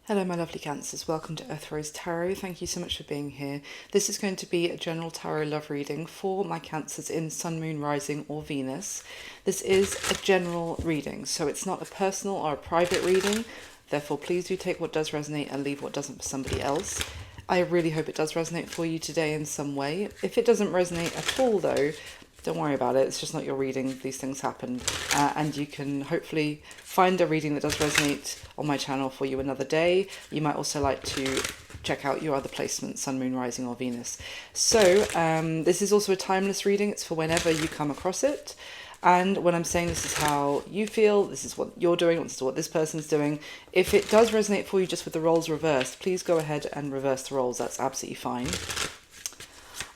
Hello my lovely Cancers, welcome to Earth Rose Tarot. Thank you so much for being here. This is going to be a general tarot love reading for my Cancers in Sun, Moon, Rising or Venus. This is a general reading, so it's not a personal or a private reading. Therefore, please do take what does resonate and leave what doesn't for somebody else. I really hope it does resonate for you today in some way. If it doesn't resonate at all though, don't worry about it, it's just not your reading, these things happen. And you can hopefully find a reading that does resonate on my channel for you another day. You might also like to check out your other placements, Sun, Moon, Rising or Venus. So this is also a timeless reading, it's for whenever you come across it. And when I'm saying this is how you feel, this is what you're doing, this is what this person's doing, if it does resonate for you just with the roles reversed, please go ahead and reverse the roles, that's absolutely fine.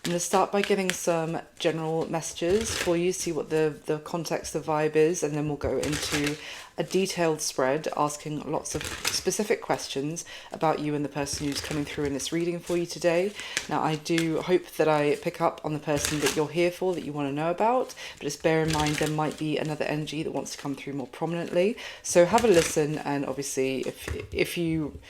I'm going to start by giving some general messages for you, see what the context, the vibe is, and then we'll go into a detailed spread asking lots of specific questions about you and the person who's coming through in this reading for you today. Now, I do hope that I pick up on the person that you're here for, that you want to know about, but just bear in mind there might be another energy that wants to come through more prominently. So have a listen, and obviously if you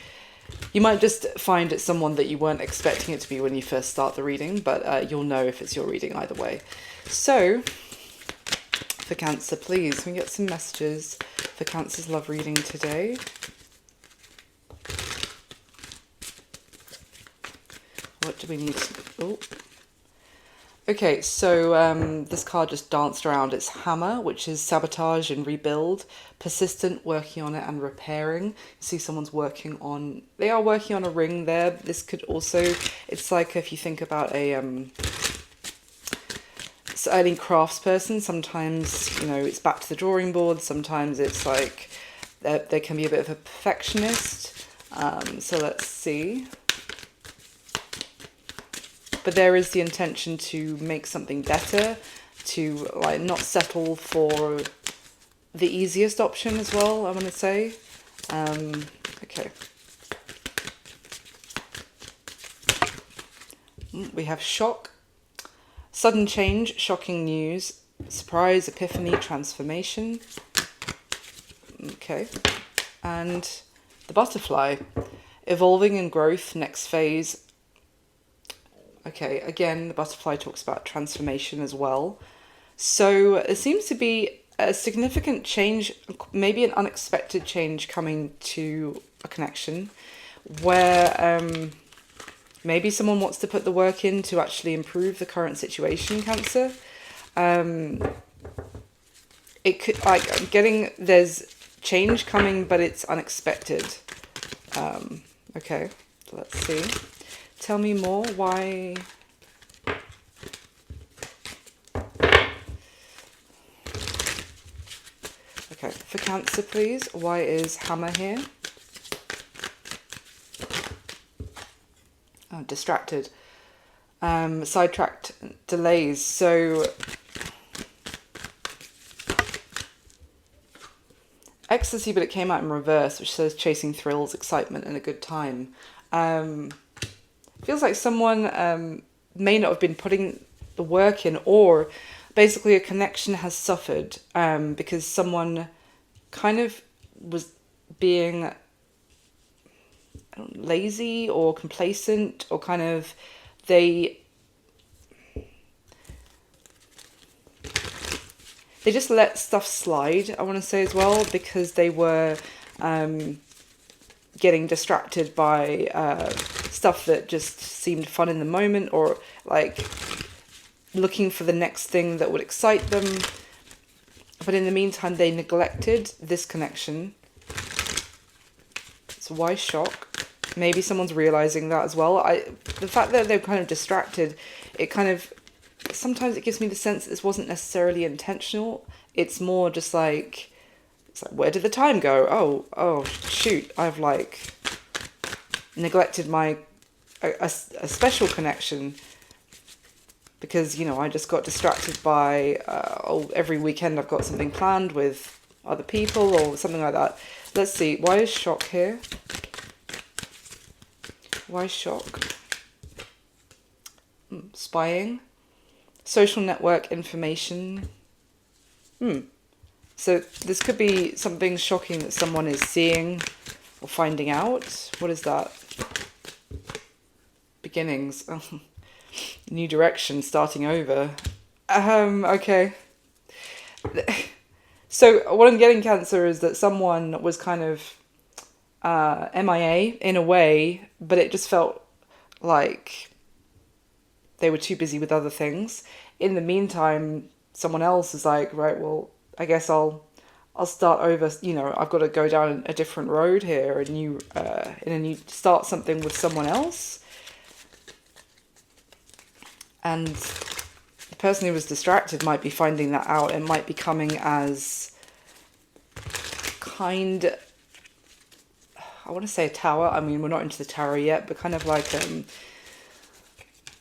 might just find it's someone that you weren't expecting it to be when you first start the reading, but you'll know if it's your reading either way. So, for Cancer, please, can we get some messages for Cancer's love reading today? What do we need to... Oh. Okay, so this card just danced around. It's Hammer, which is sabotage and rebuild, persistent, working on it and repairing. You see someone's working on, they are working on a ring there. This could also, it's like if you think about a early crafts person, sometimes, you know, it's back to the drawing board. Sometimes it's like, there can be a bit of a perfectionist. So let's see. But there is the intention to make something better, to like not settle for the easiest option as well, I want to say. Okay. We have shock, sudden change, shocking news, surprise, epiphany, transformation. Okay. And the butterfly, evolving and growth, next phase. Okay, again, the butterfly talks about transformation as well. So it seems to be a significant change, maybe an unexpected change coming to a connection where maybe someone wants to put the work in to actually improve the current situation, Cancer. It could, like, I'm getting, there's change coming, but it's unexpected. Okay, let's see. Tell me more, why... Okay, for Cancer, please, why is Hammer here? Oh, distracted. Sidetracked, delays. So, ecstasy, but it came out in reverse, which says chasing thrills, excitement, and a good time. Feels like someone may not have been putting the work in, or basically a connection has suffered because someone kind of was being lazy or complacent, or kind of they just let stuff slide, I want to say as well, because they were getting distracted by stuff that just seemed fun in the moment, or like looking for the next thing that would excite them. But in the meantime, they neglected this connection. So why shock? Maybe someone's realizing that as well. The fact that they're kind of distracted, it kind of, sometimes it gives me the sense that this wasn't necessarily intentional. It's more just like, it's like, where did the time go? Oh, shoot, I've like neglected my a special connection because, you know, I just got distracted by every weekend I've got something planned with other people or something like that. Let's see, why is shock here? Why shock? Spying, social network information. So this could be something shocking that someone is seeing Or finding out. What is that? Beginnings. Oh, new direction, starting over. Okay. So what I'm getting, Cancer, is that someone was kind of MIA in a way, but it just felt like they were too busy with other things. In the meantime, someone else is like, right, well, I guess I'll start over. You know, I've got to go down a different road here, start something with someone else. And the person who was distracted might be finding that out. It might be coming as I want to say a tower. I mean, we're not into the tower yet, but kind of like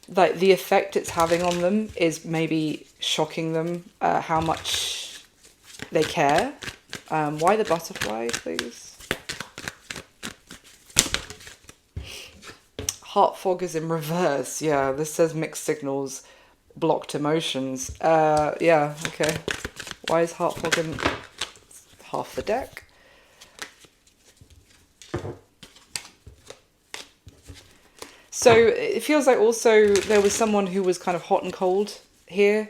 the effect it's having on them is maybe shocking them, how much they care. Why the butterfly, please? Heart fog is in reverse. Yeah, this says mixed signals, blocked emotions. Yeah, okay. Why is heart fog in half the deck? So it feels like also there was someone who was kind of hot and cold here.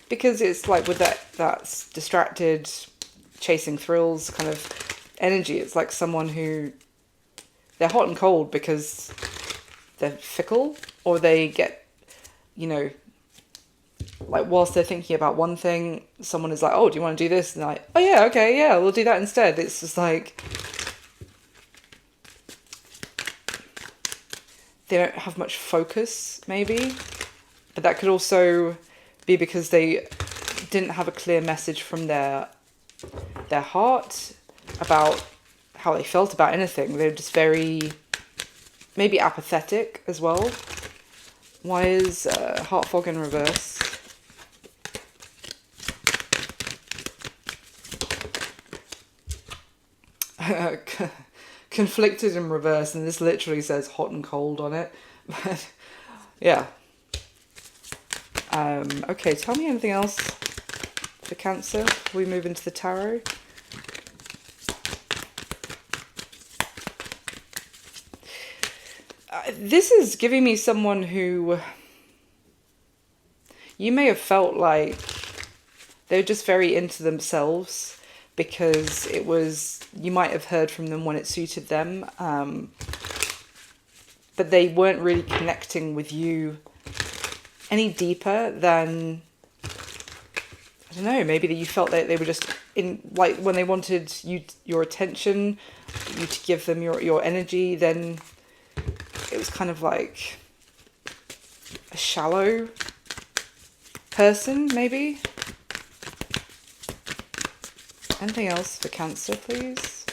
Because it's like with that's distracted, chasing thrills kind of energy. It's like someone who, they're hot and cold because they're fickle, or they get, you know, like whilst they're thinking about one thing, someone is like, oh, do you want to do this? And they're like, oh yeah, okay, yeah, we'll do that instead. It's just like, they don't have much focus, maybe. But that could also be because they didn't have a clear message from their heart about how they felt about anything. They're just very, maybe apathetic as well. Why is heart fog in reverse? Conflicted in reverse, and this literally says hot and cold on it. But yeah. Okay, tell me anything else for Cancer before we move into the tarot. This is giving me someone who you may have felt like they're just very into themselves, because it was, you might have heard from them when it suited them, but they weren't really connecting with you any deeper than, I don't know, maybe that you felt that they were just in, like when they wanted your attention, you to give them your energy, then it was kind of like a shallow person, maybe. Anything else for Cancer, please?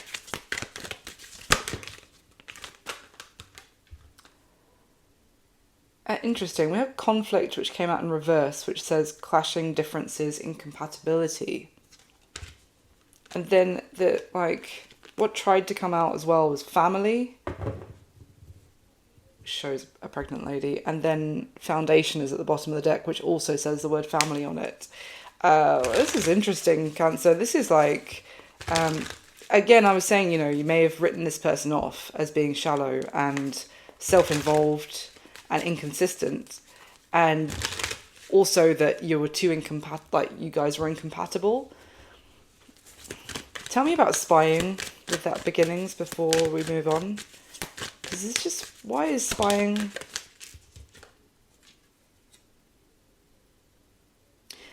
Interesting. We have conflict, which came out in reverse, which says clashing differences, incompatibility. And then what tried to come out as well was family. Shows a pregnant lady. And then foundation is at the bottom of the deck, which also says the word family on it. This is interesting, Cancer. This is like, again, I was saying, you know, you may have written this person off as being shallow and self-involved and inconsistent, and also that you were too you guys were incompatible. Tell me about spying with that beginnings before we move on, because it's just, why is spying?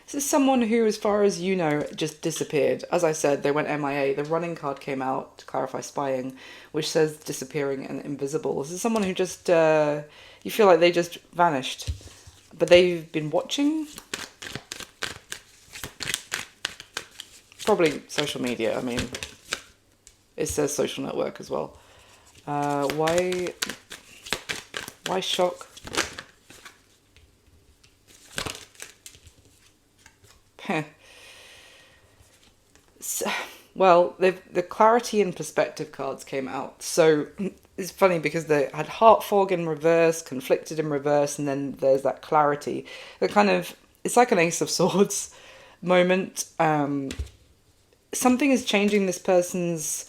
This is someone who, as far as you know, just disappeared. As I said, they went MIA. The running card came out to clarify spying, which says disappearing and invisible. This is someone who just, you feel like they just vanished. But they've been watching? Probably social media, I mean. It says social network as well. Why shock? Well, the clarity and perspective cards came out. So it's funny because they had heart fog in reverse, conflicted in reverse, and then there's that clarity. They're kind of, it's like an Ace of Swords. moment. Something is changing this person's...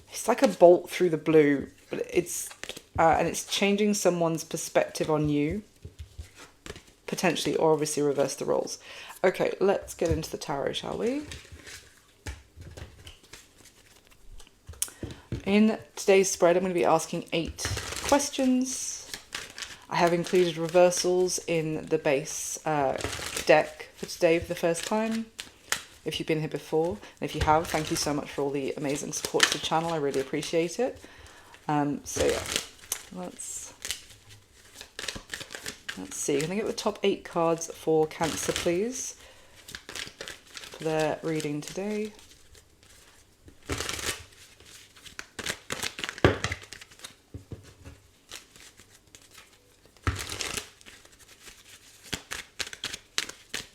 It's like a bolt through the blue, but it's and it's changing someone's perspective on you, potentially, or obviously reverse the roles. Okay, let's get into the tarot, shall we? In today's spread, I'm going to be asking 8 questions. I have included reversals in the base deck for today for the first time. If you've been here before, and if you have, thank you so much for all the amazing support to the channel. I really appreciate it. So yeah, let's see. Can I get the top 8 cards for Cancer, please, for their reading today?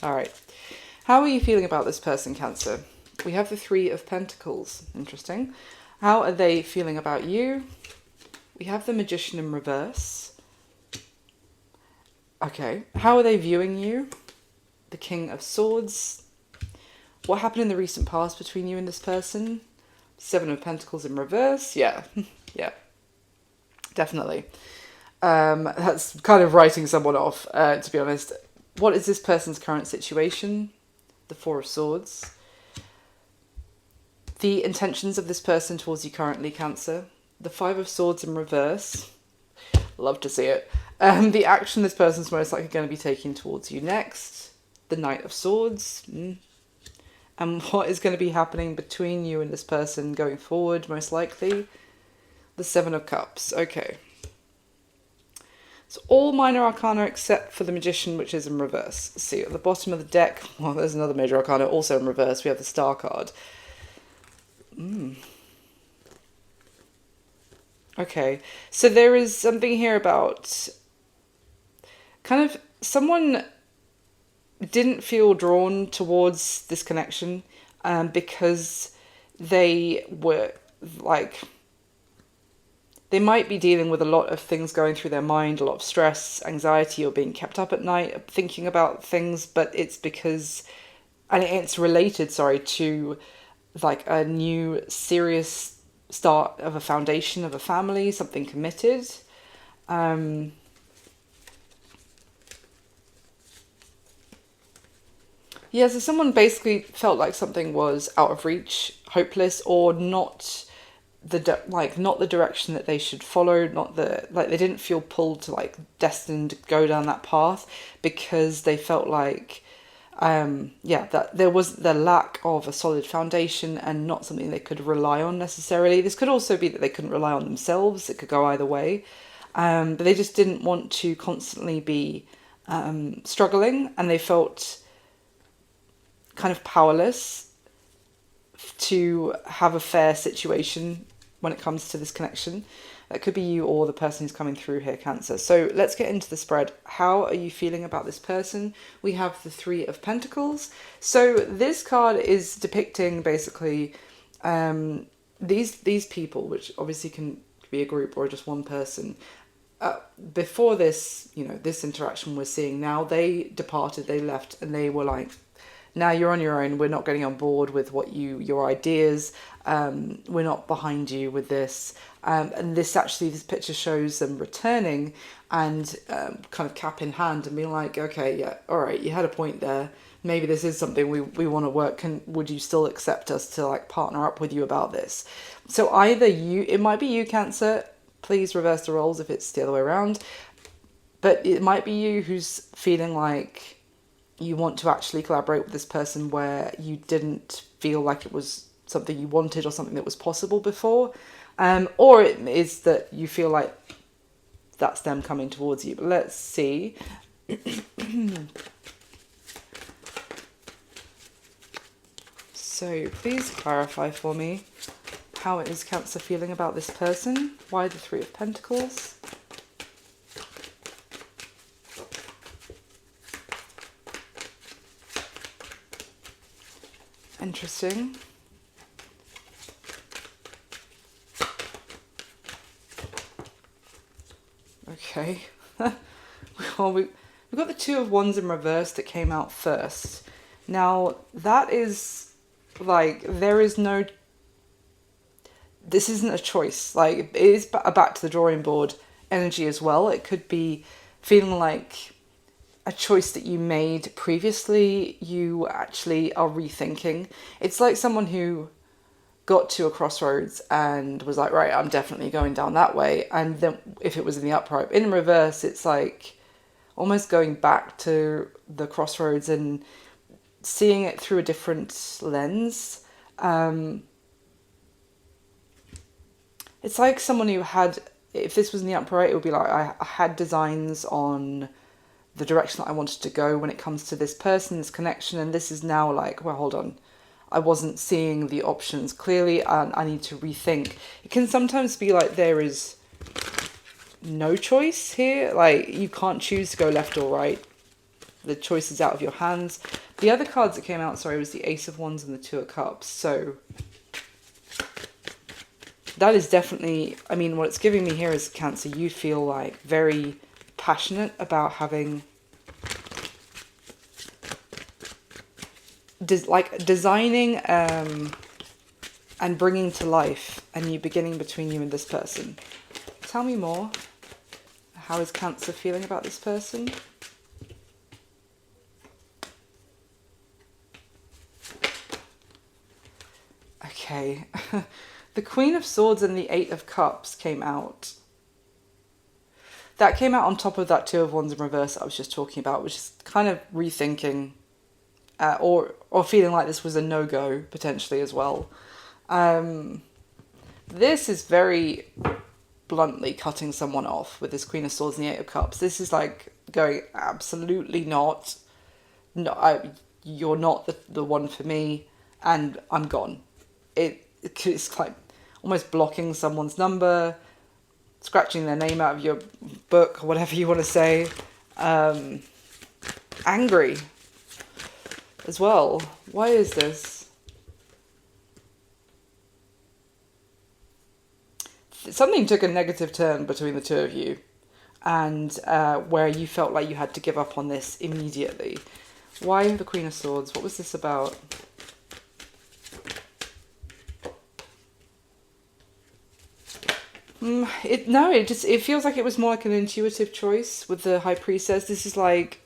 All right. How are you feeling about this person, Cancer? We have the 3 of Pentacles. Interesting. How are they feeling about you? We have the Magician in reverse. Okay. How are they viewing you? The King of Swords. What happened in the recent past between you and this person? 7 of Pentacles in reverse. Yeah. Yeah. Definitely. That's kind of writing someone off, to be honest. What is this person's current situation? The 4 of Swords. The intentions of this person towards you currently, Cancer. The 5 of Swords in reverse. Love to see it. The action this person's most likely going to be taking towards you next. The Knight of Swords. And what is going to be happening between you and this person going forward, most likely? The 7 of Cups. Okay. So all minor arcana except for the Magician, which is in reverse. See, at the bottom of the deck, well, there's another major arcana also in reverse. We have the Star card. Okay, so there is something here about kind of someone didn't feel drawn towards this connection because they were like... They might be dealing with a lot of things going through their mind, a lot of stress, anxiety, or being kept up at night, thinking about things, but it's because, and it's related, sorry, to like a new serious start of a foundation of a family, something committed. Yeah, so someone basically felt like something was out of reach, hopeless, or not not the direction that they should follow, not the, like, they didn't feel pulled to, like, destined to go down that path because they felt like that there was the lack of a solid foundation and not something they could rely on necessarily. This could also be that they couldn't rely on themselves. It could go either way, but they just didn't want to constantly be struggling, and they felt kind of powerless to have a fair situation when it comes to this connection. That could be you or the person who's coming through here, Cancer. So let's get into the spread. How are you feeling about this person? We have the 3 of Pentacles. So this card is depicting basically these people, which obviously can be a group or just one person. Before this, this interaction we're seeing now, they departed, they left, and they were like, now you're on your own. We're not getting on board with your ideas. We're not behind you with this. And this picture shows them returning and kind of cap in hand and being like, okay, yeah, all right, you had a point there. Maybe this is something we want to work. Would you still accept us to like partner up with you about this? So either it might be you, Cancer. Please reverse the roles if it's the other way around. But it might be you who's feeling like you want to actually collaborate with this person where you didn't feel like it was something you wanted or something that was possible before. Or it is that you feel like that's them coming towards you. But let's see. So please clarify for me how it is Cancer feeling about this person. Why the 3 of Pentacles? Interesting. Okay. Well, We've got the Two of Wands in reverse that came out first. Now, that is like, there is no... This isn't a choice. Like, it is a back to the drawing board energy as well. It could be feeling like a choice that you made previously, you actually are rethinking. It's like someone who got to a crossroads and was like, right, I'm definitely going down that way. And then if it was in the upright, in reverse, it's like almost going back to the crossroads and seeing it through a different lens. It's like someone who had, if this was in the upright, it would be like, I had designs on the direction that I wanted to go when it comes to this person, this connection, and this is now like, well, hold on. I wasn't seeing the options clearly and I need to rethink. It can sometimes be like there is no choice here. Like, you can't choose to go left or right. The choice is out of your hands. The other cards that came out, sorry, was the Ace of Wands and the Two of Cups. So that is definitely, I mean, what it's giving me here is Cancer. You feel like very passionate about having designing and bringing to life a new beginning between you and this person. Tell me more. How is Cancer feeling about this person? Okay. The Queen of Swords and the Eight of Cups came out. That came out on top of that Two of Wands in reverse I was just talking about, which is kind of rethinking or feeling like this was a no-go potentially as well. This is very bluntly cutting someone off with this Queen of Swords and the Eight of Cups. This is like going, absolutely not. No, you're not the one for me, and I'm gone. It's like almost blocking someone's number, scratching their name out of your book, or whatever you want to say. Angry as well. Why is this? Something took a negative turn between the two of you, and where you felt like you had to give up on this immediately. Why the Queen of Swords? What was this about? It feels like it was more like an intuitive choice with the High Priestess. This is like,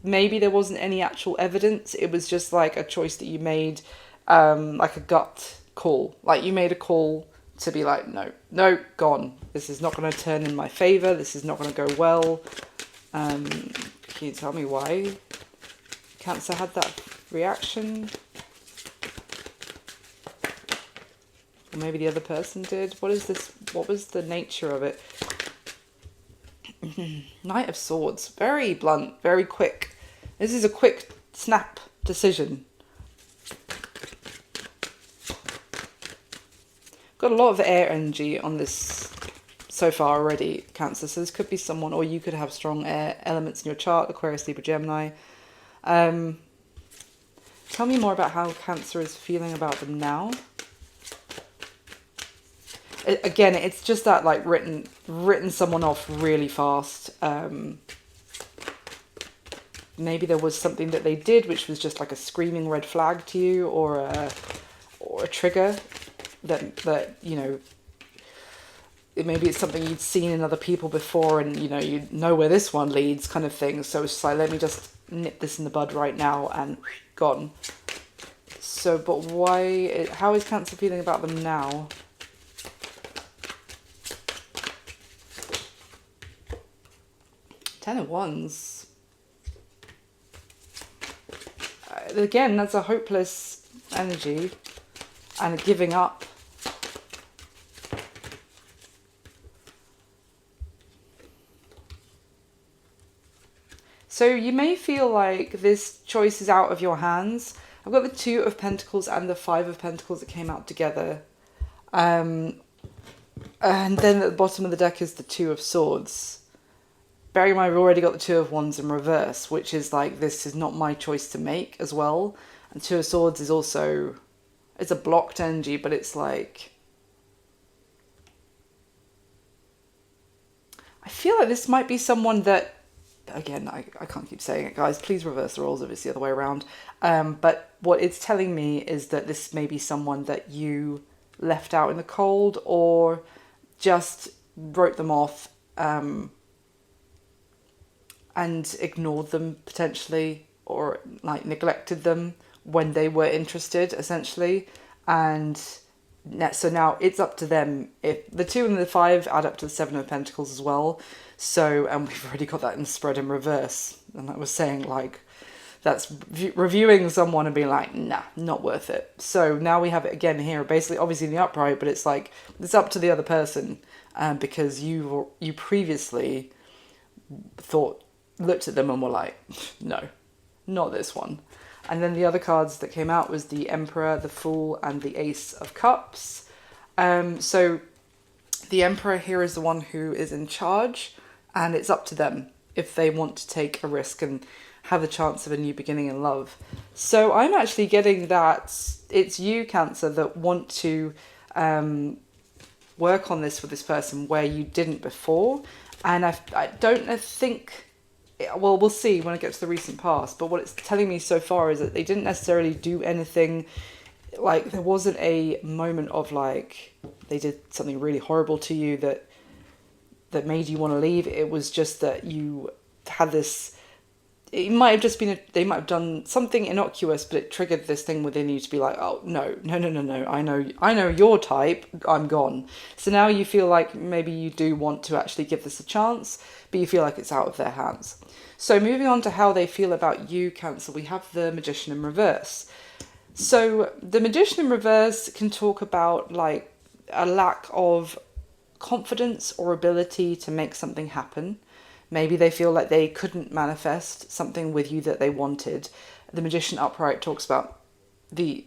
maybe there wasn't any actual evidence. It was just like a choice that you made, like a gut call. Like you made a call to be like, no, gone. This is not going to turn in my favor. This is not going to go well. Can you tell me why Cancer had that reaction? Or maybe the other person did. What is this? What was the nature of it? Knight of Swords. Very blunt, very quick. This is a quick snap decision. Got a lot of air energy on this so far already, Cancer. So this could be someone, or you could have strong air elements in your chart, Aquarius, Libra, Gemini. Tell me more about how Cancer is feeling about them now. Again, it's just that like written someone off really fast. Maybe there was something that they did which was just like a screaming red flag to you, or a trigger that you know. Maybe it's something you'd seen in other people before, and you know where this one leads, kind of thing. So it's like, let me just nip this in the bud right now, and gone. So, but why? How is Cancer feeling about them now? Ten of Wands. Again, that's a hopeless energy and a giving up. So you may feel like this choice is out of your hands. I've got the Two of Pentacles and the Five of Pentacles that came out together. And then at the bottom of the deck is the Two of Swords. Bearing in mind, we've already got the Two of Wands in reverse, which is like, this is not my choice to make as well. And Two of Swords is also, it's a blocked energy, but it's like, I feel like this might be someone that again, I can't keep saying it, guys. Please reverse the roles if it's the other way around. But what it's telling me is that this may be someone that you left out in the cold or just wrote them off and ignored them potentially, or like neglected them when they were interested, essentially. And so now it's up to them. If the 2 and the 5 add up to the 7 of Pentacles as well. So, and we've already got that in the spread in reverse. And I was saying, like, that's reviewing someone and being like, nah, not worth it. So now we have it again here, basically, obviously in the upright, but it's like, it's up to the other person, because you previously looked at them and were like, no, not this one. And then the other cards that came out was the Emperor, the Fool, and the Ace of Cups. So the Emperor here is the one who is in charge, and it's up to them if they want to take a risk and have a chance of a new beginning in love. So I'm actually getting that it's you, Cancer, that want to work on this with this person where you didn't before. And I don't think... Well, we'll see when I get to the recent past, but what it's telling me so far is that they didn't necessarily do anything, like there wasn't a moment of like they did something really horrible to you that made you want to leave. It was just that you had this, it might have just been, they might have done something innocuous, but it triggered this thing within you to be like, oh, no, I know your type, I'm gone. So now you feel like maybe you do want to actually give this a chance, but you feel like it's out of their hands. So moving on to how they feel about you, Cancer, we have the Magician in reverse. So the Magician in reverse can talk about like a lack of confidence or ability to make something happen. Maybe they feel like they couldn't manifest something with you that they wanted. The Magician upright talks about the,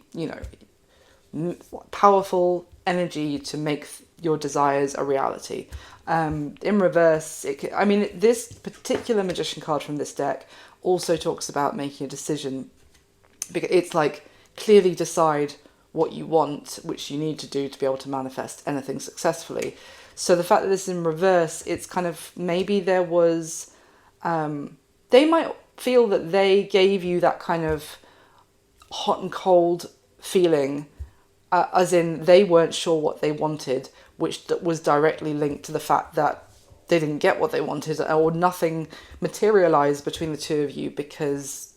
powerful energy to make your desires a reality. In reverse, this particular Magician card from this deck also talks about making a decision, because it's like clearly decide what you want, which you need to do to be able to manifest anything successfully. So the fact that this is in reverse, it's kind of, maybe there was, they might feel that they gave you that kind of hot and cold feeling, as in they weren't sure what they wanted, which was directly linked to the fact that they didn't get what they wanted, or nothing materialized between the two of you because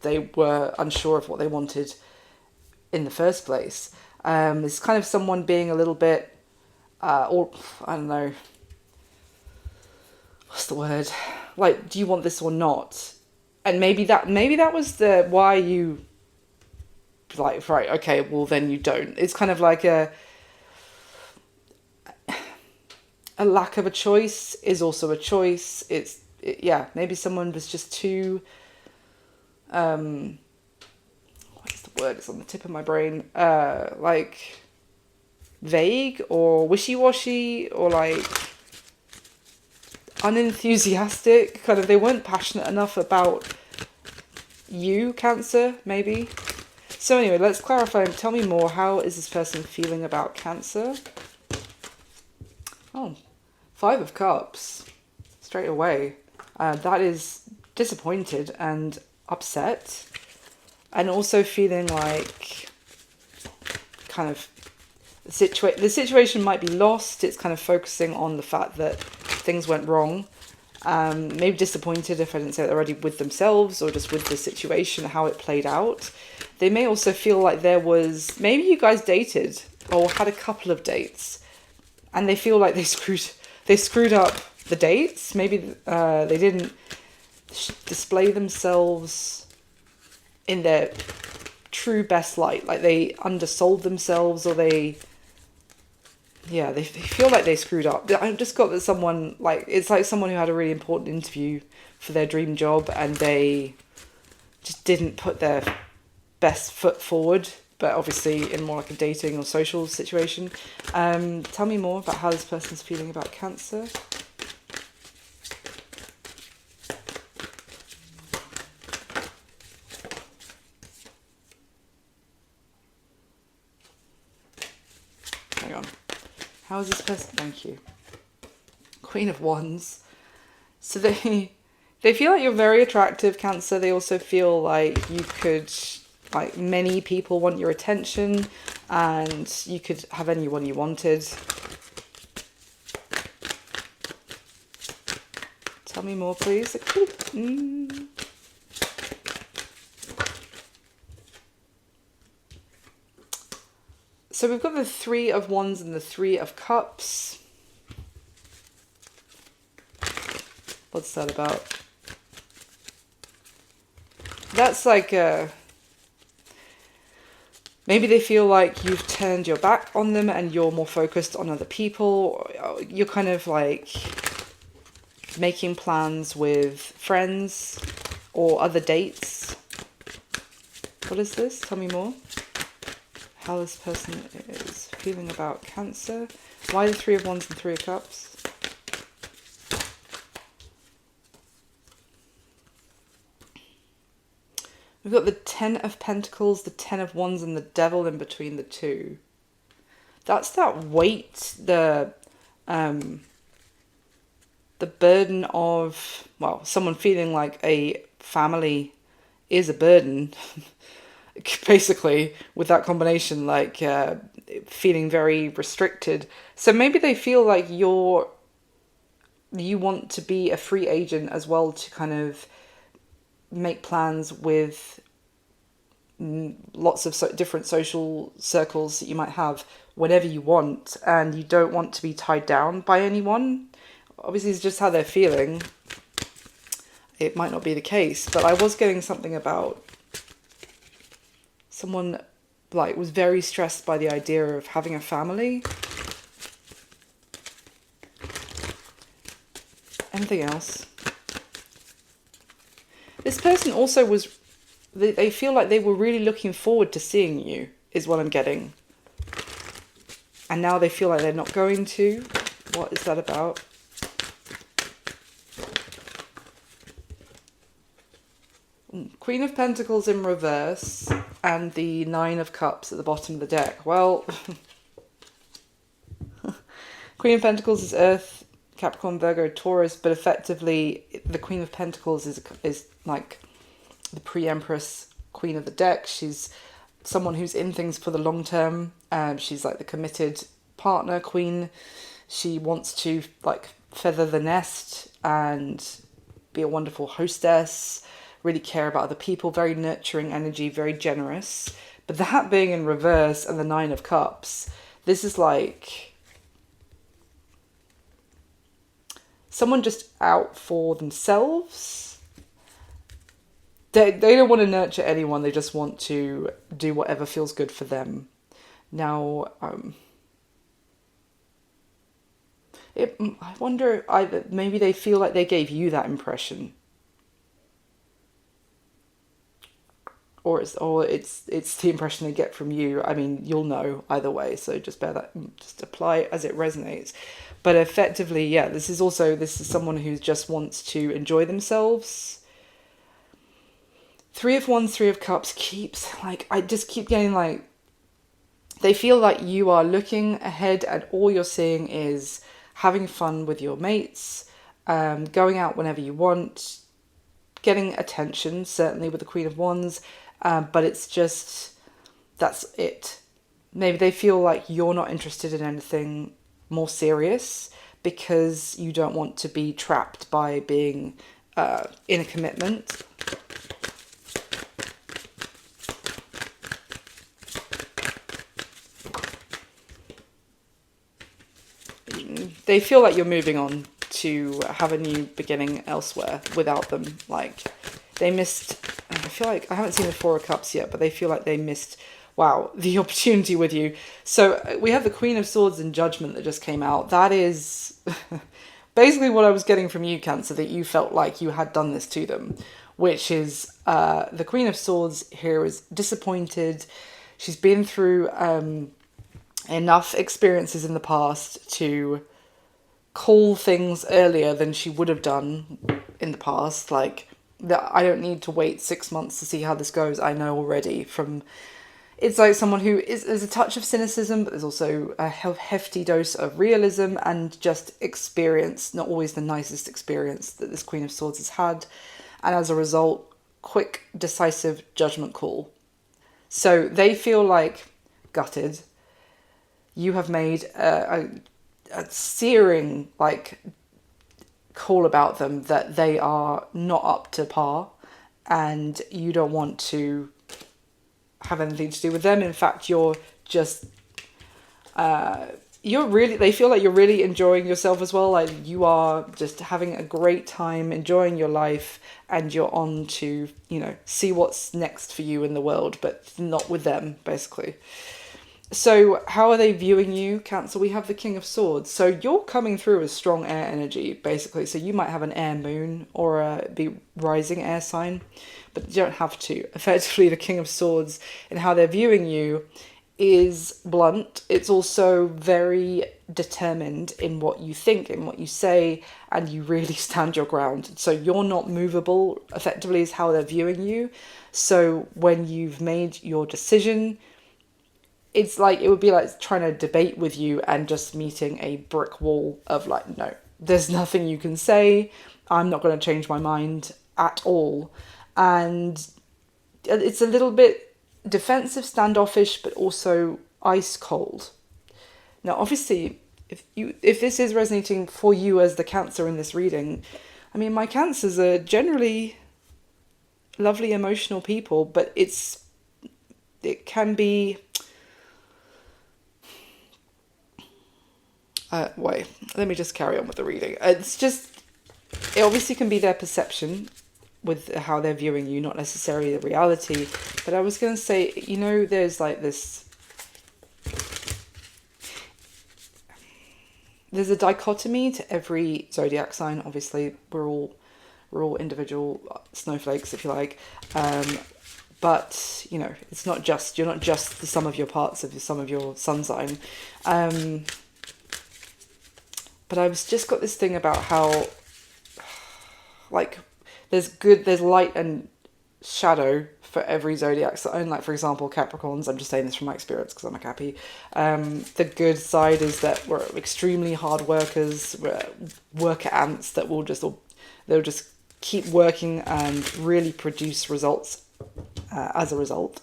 they were unsure of what they wanted in the first place. It's kind of someone being a little bit, or I don't know, what's the word? Like, do you want this or not? And maybe that was the why you like, right, okay, well then you don't. It's kind of like a lack of a choice is also a choice. Maybe someone was just too, what is the word? It's on the tip of my brain. Like vague or wishy-washy or like unenthusiastic. Kind of, they weren't passionate enough about you, Cancer, maybe. So anyway, let's clarify. Tell me more. How is this person feeling about Cancer? Oh, 5 of Cups. Straight away. That is disappointed and upset. And also feeling like kind of the situation might be lost. It's kind of focusing on the fact that things went wrong. Maybe disappointed, if I didn't say it already, with themselves or just with the situation, how it played out. They may also feel like maybe you guys dated or had a couple of dates and they feel like they screwed up the dates. Maybe they didn't display themselves in their true best light. Like they undersold themselves, or they feel like they screwed up. I just got that someone, like, it's like someone who had a really important interview for their dream job and they just didn't put their best foot forward, but obviously in more like a dating or social situation. Tell me more about how this person's feeling about Cancer. Hang on. How is this person? Thank you. Queen of Wands. So they They feel like you're very attractive, Cancer. They also feel like you could, like, many people want your attention and you could have anyone you wanted. Tell me more, please. So we've got the Three of Wands and the Three of Cups. What's that about? That's like maybe they feel like you've turned your back on them and you're more focused on other people. You're kind of like making plans with friends or other dates. What is this? Tell me more. How this person is feeling about Cancer. Why the Three of Wands and Three of Cups? We've got the Ten of Pentacles, the Ten of Wands, and the Devil in between the two. That's that weight, the burden of, well, someone feeling like a family is a burden. Basically, with that combination, like feeling very restricted. So maybe they feel like you want to be a free agent as well, to kind of make plans with lots of different social circles that you might have whenever you want, and you don't want to be tied down by anyone. Obviously, it's just how they're feeling. It might not be the case, but I was getting something about someone like was very stressed by the idea of having a family. Anything else? This person also was, they feel like they were really looking forward to seeing you, is what I'm getting. And now they feel like they're not going to. What is that about? Queen of Pentacles in reverse and the Nine of Cups at the bottom of the deck. Well, Queen of Pentacles is Earth, Capricorn, Virgo, Taurus, but effectively the Queen of Pentacles is like the pre-empress queen of the deck. She's someone who's in things for the long term. She's like the committed partner queen. She wants to like feather the nest and be a wonderful hostess, really care about other people, very nurturing energy, very generous. But that being in reverse and the Nine of Cups, this is like someone just out for themselves. They don't want to nurture anyone. They just want to do whatever feels good for them. Now, I wonder, either maybe they feel like they gave you that impression. Or it's the impression they get from you. I mean, you'll know either way, so just apply it as it resonates. But effectively, yeah, this is someone who just wants to enjoy themselves. Three of Wands, Three of Cups keeps, like, I just keep getting, like, they feel like you are looking ahead and all you're seeing is having fun with your mates, going out whenever you want, getting attention, certainly with the Queen of Wands, but it's just, that's it. Maybe they feel like you're not interested in anything more serious because you don't want to be trapped by being in a commitment. They feel like you're moving on to have a new beginning elsewhere without them. Like, they missed, I feel like, I haven't seen the Four of Cups yet, but they feel like they missed, wow, the opportunity with you. So we have the Queen of Swords in Judgment that just came out. That is basically what I was getting from you, Cancer, that you felt like you had done this to them, which is the Queen of Swords here is disappointed. She's been through enough experiences in the past to call things earlier than she would have done in the past. Like, that I don't need to wait 6 months to see how this goes. I know already from it's like someone who is, there's a touch of cynicism, but there's also a hefty dose of realism and just experience, not always the nicest experience that this Queen of Swords has had. And as a result, quick, decisive judgment call. So they feel like gutted. You have made a searing like call about them that they are not up to par, and you don't want to have anything to do with them. In fact, you're just they feel like you're really enjoying yourself as well. Like you are just having a great time, enjoying your life, and you're on to, see what's next for you in the world, but not with them, basically. So how are they viewing you, Cancer? We have the King of Swords. So you're coming through as strong air energy, basically. So you might have an air moon or be rising air sign, but you don't have to. Effectively, the King of Swords and how they're viewing you is blunt. It's also very determined in what you think, in what you say, and you really stand your ground. So you're not movable, effectively, is how they're viewing you. So when you've made your decision, it's like, it would be like trying to debate with you and just meeting a brick wall of like, no, there's nothing you can say. I'm not going to change my mind at all. And it's a little bit defensive, standoffish, but also ice cold. Now, obviously, if this is resonating for you as the Cancer in this reading, I mean, my Cancers are generally lovely, emotional people, but it can be... wait, let me just carry on with the reading. It obviously can be their perception with how they're viewing you, not necessarily the reality. But I was going to say, there's like this... There's a dichotomy to every zodiac sign. Obviously, we're all individual snowflakes, if you like. But, it's not just... You're not just the sum of your parts of the sum of your sun sign. But I've just got this thing about how, like, there's light and shadow for every zodiac sign. Like, for example, Capricorns, I'm just saying this from my experience because I'm a Cappy. The good side is that we're extremely hard workers, we're worker ants that they'll just keep working and really produce results as a result.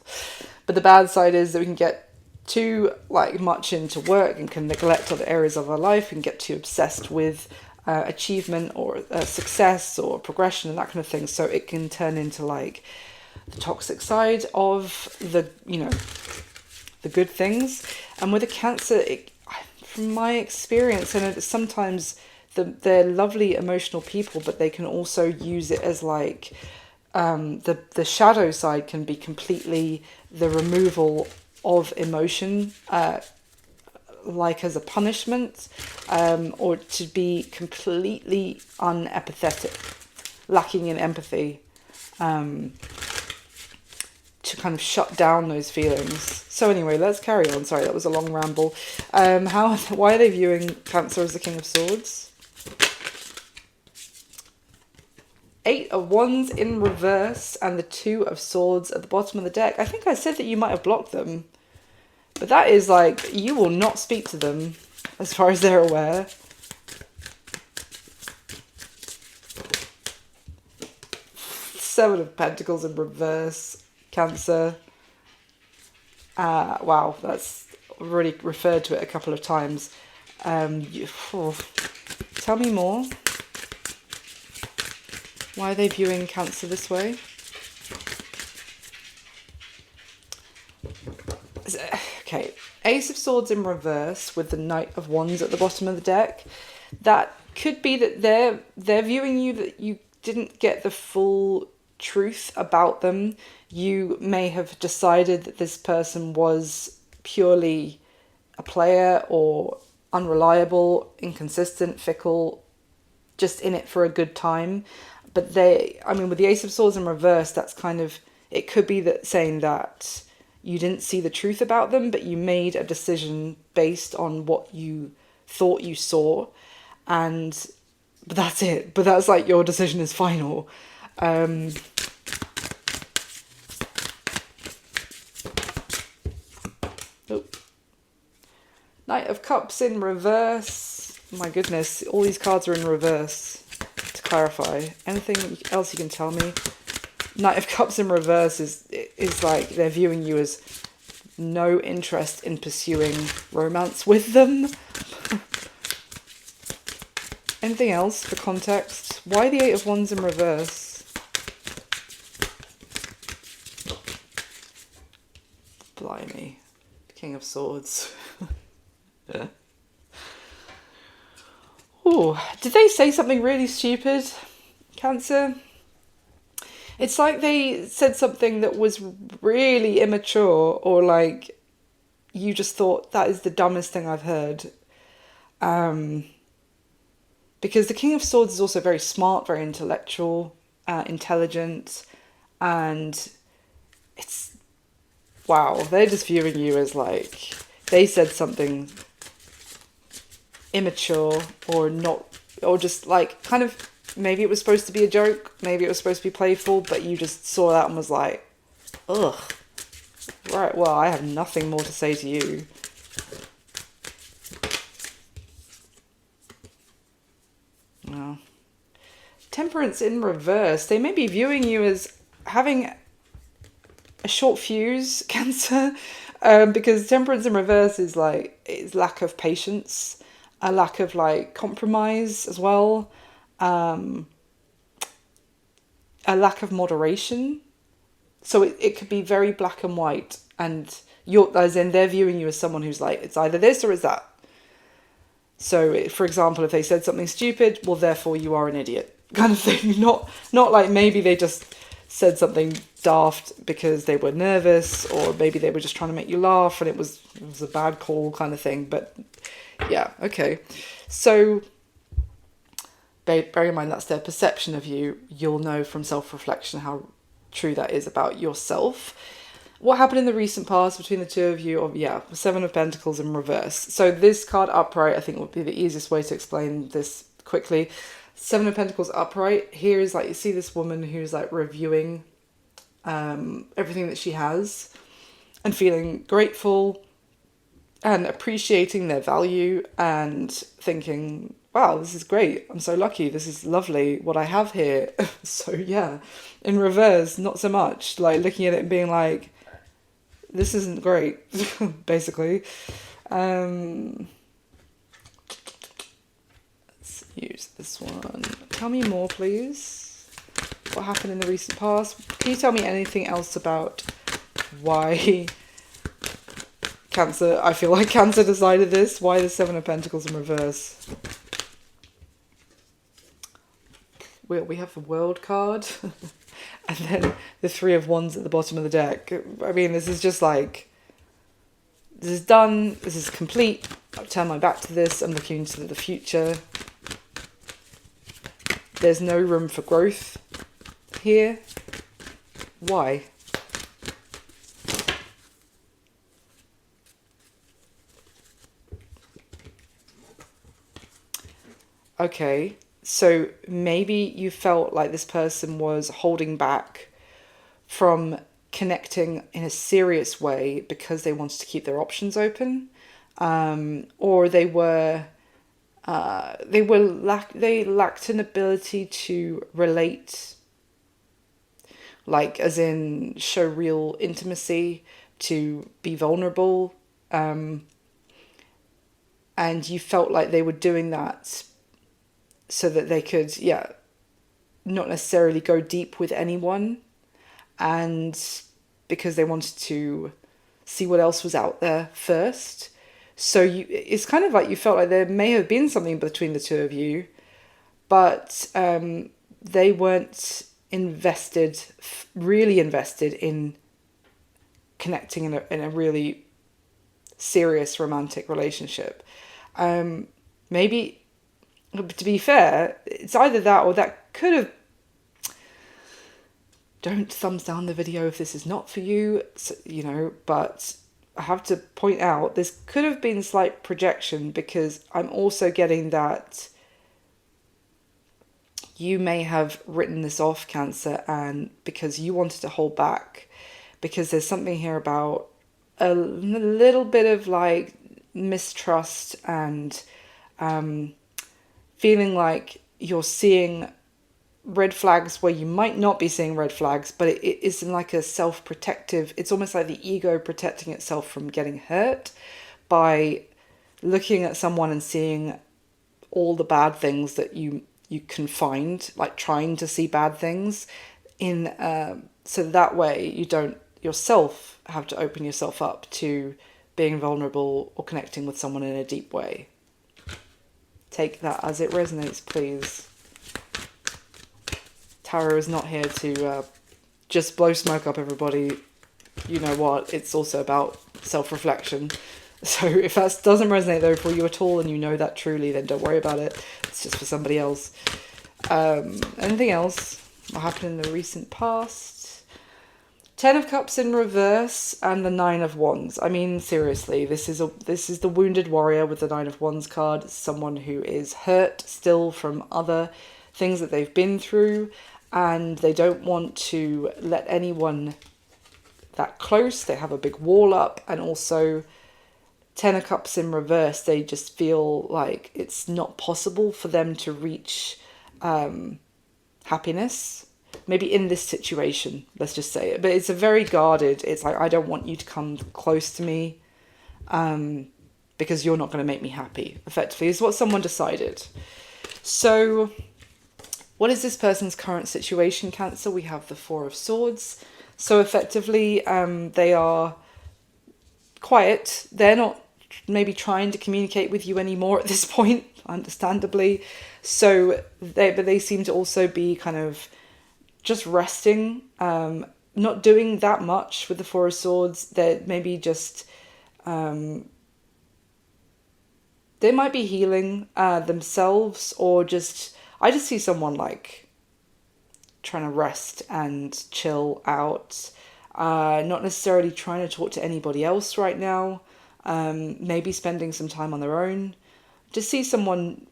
But the bad side is that we can get too much into work and can neglect other areas of our life and get too obsessed with achievement or success or progression and that kind of thing. So it can turn into like the toxic side of the good things. And with a Cancer, from my experience, and sometimes they're lovely emotional people, but they can also use it as like the shadow side can be completely the removal of emotion, like as a punishment, or to be completely unempathetic, lacking in empathy, to kind of shut down those feelings. So anyway, let's carry on. Sorry, that was a long ramble. Why are they viewing Cancer as the King of Swords? 8 of Wands in reverse and the 2 of Swords at the bottom of the deck. I think I said that you might have blocked them. But that is like, you will not speak to them as far as they're aware. Seven of Pentacles in reverse, Cancer. Wow, that's already referred to it a couple of times. Tell me more. Why are they viewing Cancer this way? Okay, Ace of Swords in reverse with the Knight of Wands at the bottom of the deck. That could be that they're viewing you, that you didn't get the full truth about them. You may have decided that this person was purely a player or unreliable, inconsistent, fickle, just in it for a good time. But with the Ace of Swords in reverse, that's kind of, it could be that saying that you didn't see the truth about them, but you made a decision based on what you thought you saw. But that's it. But that's like, your decision is final. Oh. Knight of Cups in reverse. My goodness, all these cards are in reverse. To clarify, anything else you can tell me? Knight of Cups in reverse is like they're viewing you as no interest in pursuing romance with them. Anything else for context? Why the Eight of Wands in reverse? Blimey. King of Swords. Oh, did they say something really stupid, Cancer? It's like they said something that was really immature, or like you just thought that is the dumbest thing I've heard. Because the King of Swords is also very smart, very intellectual, intelligent, and it's, wow, they're just viewing you as like, they said something immature or not, or just like kind of, maybe it was supposed to be a joke, maybe it was supposed to be playful, but you just saw that and was like, ugh, right, well, I have nothing more to say to you. Well, Temperance in reverse, they may be viewing you as having a short fuse, Cancer, because Temperance in reverse is like, it's lack of patience, a lack of like compromise as well, a lack of moderation. So it could be very black and white, and as in they're viewing you as someone who's like, it's either this or it's that. So, for example, if they said something stupid, well, therefore you are an idiot, kind of thing. Not like maybe they just said something daft because they were nervous, or maybe they were just trying to make you laugh and it was a bad call, kind of thing. But yeah, okay. So bear in mind that's their perception of you. You'll know from self-reflection how true that is about yourself. What happened in the recent past between the two of you? Or, yeah, Seven of Pentacles in reverse. So this card upright, I think, would be the easiest way to explain this quickly. Seven of Pentacles upright. Here is like, you see this woman who's like reviewing everything that she has and feeling grateful and appreciating their value and thinking, wow, this is great. I'm so lucky. This is lovely what I have here. So yeah, in reverse, not so much. Like looking at it and being like, this isn't great, basically. Let's use this one. Tell me more, please. What happened in the recent past? Can you tell me anything else about why Cancer, I feel like Cancer decided this? Why the Seven of Pentacles in reverse? We have the World card. And then the Three of Wands at the bottom of the deck. I mean, this is just like, this is done. This is complete. I've turned my back to this. I'm looking into the future. There's no room for growth here. Why? Okay. So maybe you felt like this person was holding back from connecting in a serious way because they wanted to keep their options open, or they lacked an ability to relate, like as in show real intimacy, to be vulnerable, and you felt like they were doing that so that they could, not necessarily go deep with anyone, and because they wanted to see what else was out there first. So it's kind of like you felt like there may have been something between the two of you, but they weren't really invested in connecting in a really serious romantic relationship. Maybe, to be fair, it's either that or that could have... Don't thumbs down the video if this is not for you, but I have to point out this could have been slight projection, because I'm also getting that you may have written this off, Cancer, and because you wanted to hold back, because there's something here about a little bit of like mistrust and feeling like you're seeing red flags where you might not be seeing red flags, but it isn't like a self-protective, it's almost like the ego protecting itself from getting hurt by looking at someone and seeing all the bad things that you can find, like trying to see bad things in so that way you don't yourself have to open yourself up to being vulnerable or connecting with someone in a deep way. Take that as it resonates, please. Tarot is not here to just blow smoke up everybody. You know what? It's also about self-reflection. So if that doesn't resonate though for you at all and you know that truly, then don't worry about it. It's just for somebody else. Anything else? What happened in the recent past? 10 of Cups in reverse and the 9 of Wands. I mean, seriously, this is the wounded warrior with the 9 of Wands card. Someone who is hurt still from other things that they've been through, and they don't want to let anyone that close. They have a big wall up, and also 10 of Cups in reverse, they just feel like it's not possible for them to reach happiness. Maybe in this situation, let's just say it. But it's a very guarded, it's like, I don't want you to come close to me because you're not going to make me happy, effectively, is what someone decided. So what is this person's current situation, Cancer? We have the 4 of Swords. So effectively, they are quiet. They're not maybe trying to communicate with you anymore at this point, understandably. So they seem to also be kind of just resting, not doing that much with the 4 of Swords. They're maybe just, they might be healing themselves, or just, I just see someone like trying to rest and chill out, not necessarily trying to talk to anybody else right now, maybe spending some time on their own. Just see someone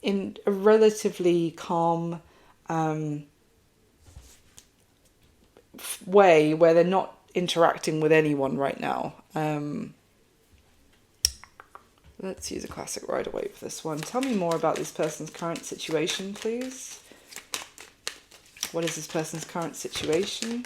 in a relatively calm way where they're not interacting with anyone right now. Let's use a classic Rider-Waite for this one. Tell me more about this person's current situation, please. What is this person's current situation?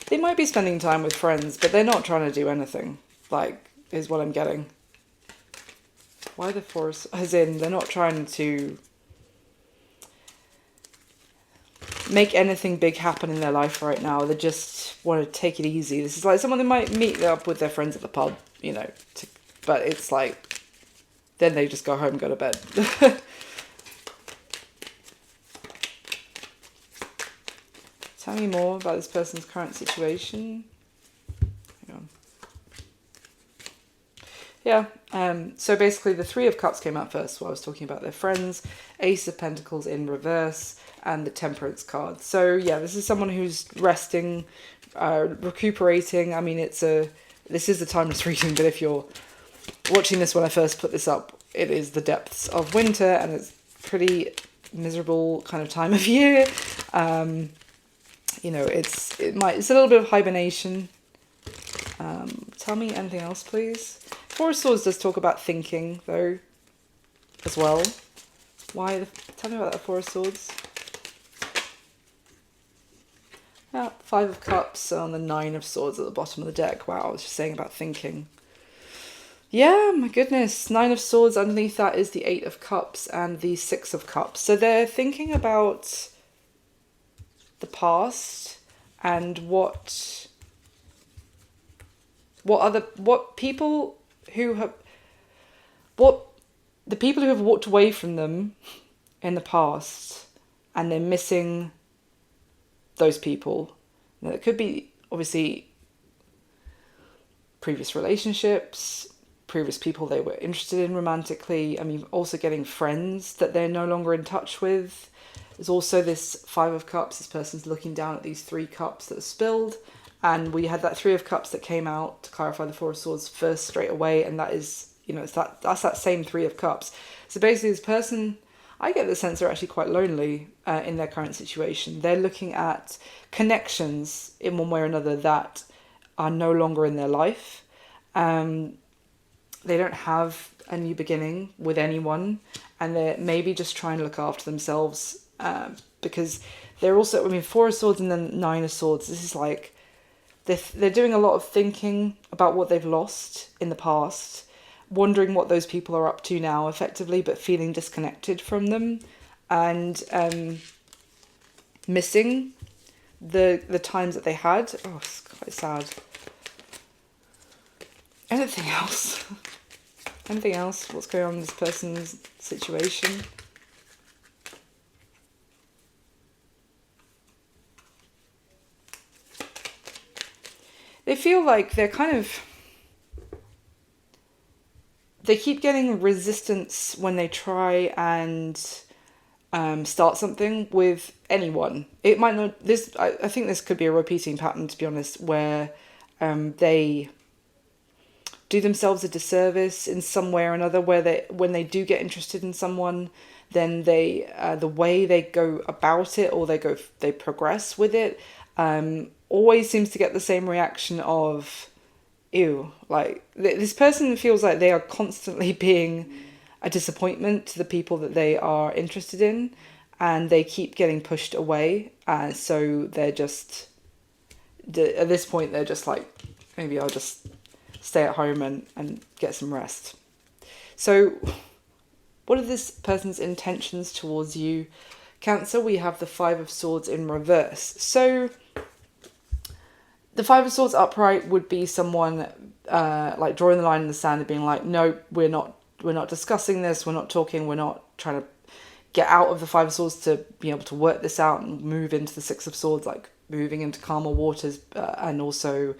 They might be spending time with friends, but they're not trying to do anything, like, is what I'm getting. Why the 4? As in, they're not trying to make anything big happen in their life right now. They just want to take it easy. This is like someone that might meet up with their friends at the pub, you know, but it's like, then they just go home and go to bed. Tell me more about this person's current situation. Hang on. Yeah, so basically the 3 of Cups came out first while I was talking about their friends, Ace of Pentacles in reverse, and the Temperance card. So yeah, this is someone who's resting, recuperating. I mean, this is a timeless reading, but if you're watching this when I first put this up, it is the depths of winter, and it's pretty miserable kind of time of year. You know, it's a little bit of hibernation. Tell me anything else, please. 4 of Swords does talk about thinking, though, as well. Tell me about that 4 of Swords. Yeah, 5 of Cups on the 9 of Swords at the bottom of the deck. Wow, I was just saying about thinking. Yeah, my goodness. 9 of Swords, underneath that is the 8 of Cups and the 6 of Cups. So they're thinking about the past and what people who have walked away from them in the past, and they're missing those people. Now, it could be obviously previous relationships, previous people they were interested in romantically. I mean, also getting friends that they're no longer in touch with. There's also this 5 of Cups. This person's looking down at these 3 cups that are spilled. And we had that 3 of Cups that came out to clarify the 4 of Swords first straight away. And that is, you know, that's that same 3 of Cups. So basically this person, I get the sense they're actually quite lonely in their current situation. They're looking at connections in one way or another that are no longer in their life. They don't have a new beginning with anyone, and they're maybe just trying to look after themselves, because they're also, I mean, Four of Swords and then Nine of Swords, this is like, they're doing a lot of thinking about what they've lost in the past, wondering what those people are up to now effectively, but feeling disconnected from them, and missing the times that they had. Oh, it's quite sad. Anything else? Anything else? What's going on in this person's situation? They feel like they're kind of... They keep getting resistance when they try and start something with anyone. It might not... I think this could be a repeating pattern, to be honest, where they do themselves a disservice in some way or another, where when they do get interested in someone, then they the way they go about it, or they progress with it, always seems to get the same reaction of ew. Like, this person feels like they are constantly being a disappointment to the people that they are interested in, and they keep getting pushed away, so they're just, at this point they're just like, maybe I'll just stay at home and get some rest. So what are this person's intentions towards you, Cancer? We have the Five of Swords in reverse. So the Five of Swords upright would be someone like drawing the line in the sand and being like, no, we're not discussing this, we're not talking, we're not trying to get out of the Five of Swords to be able to work this out and move into the Six of Swords, like moving into calmer waters, and also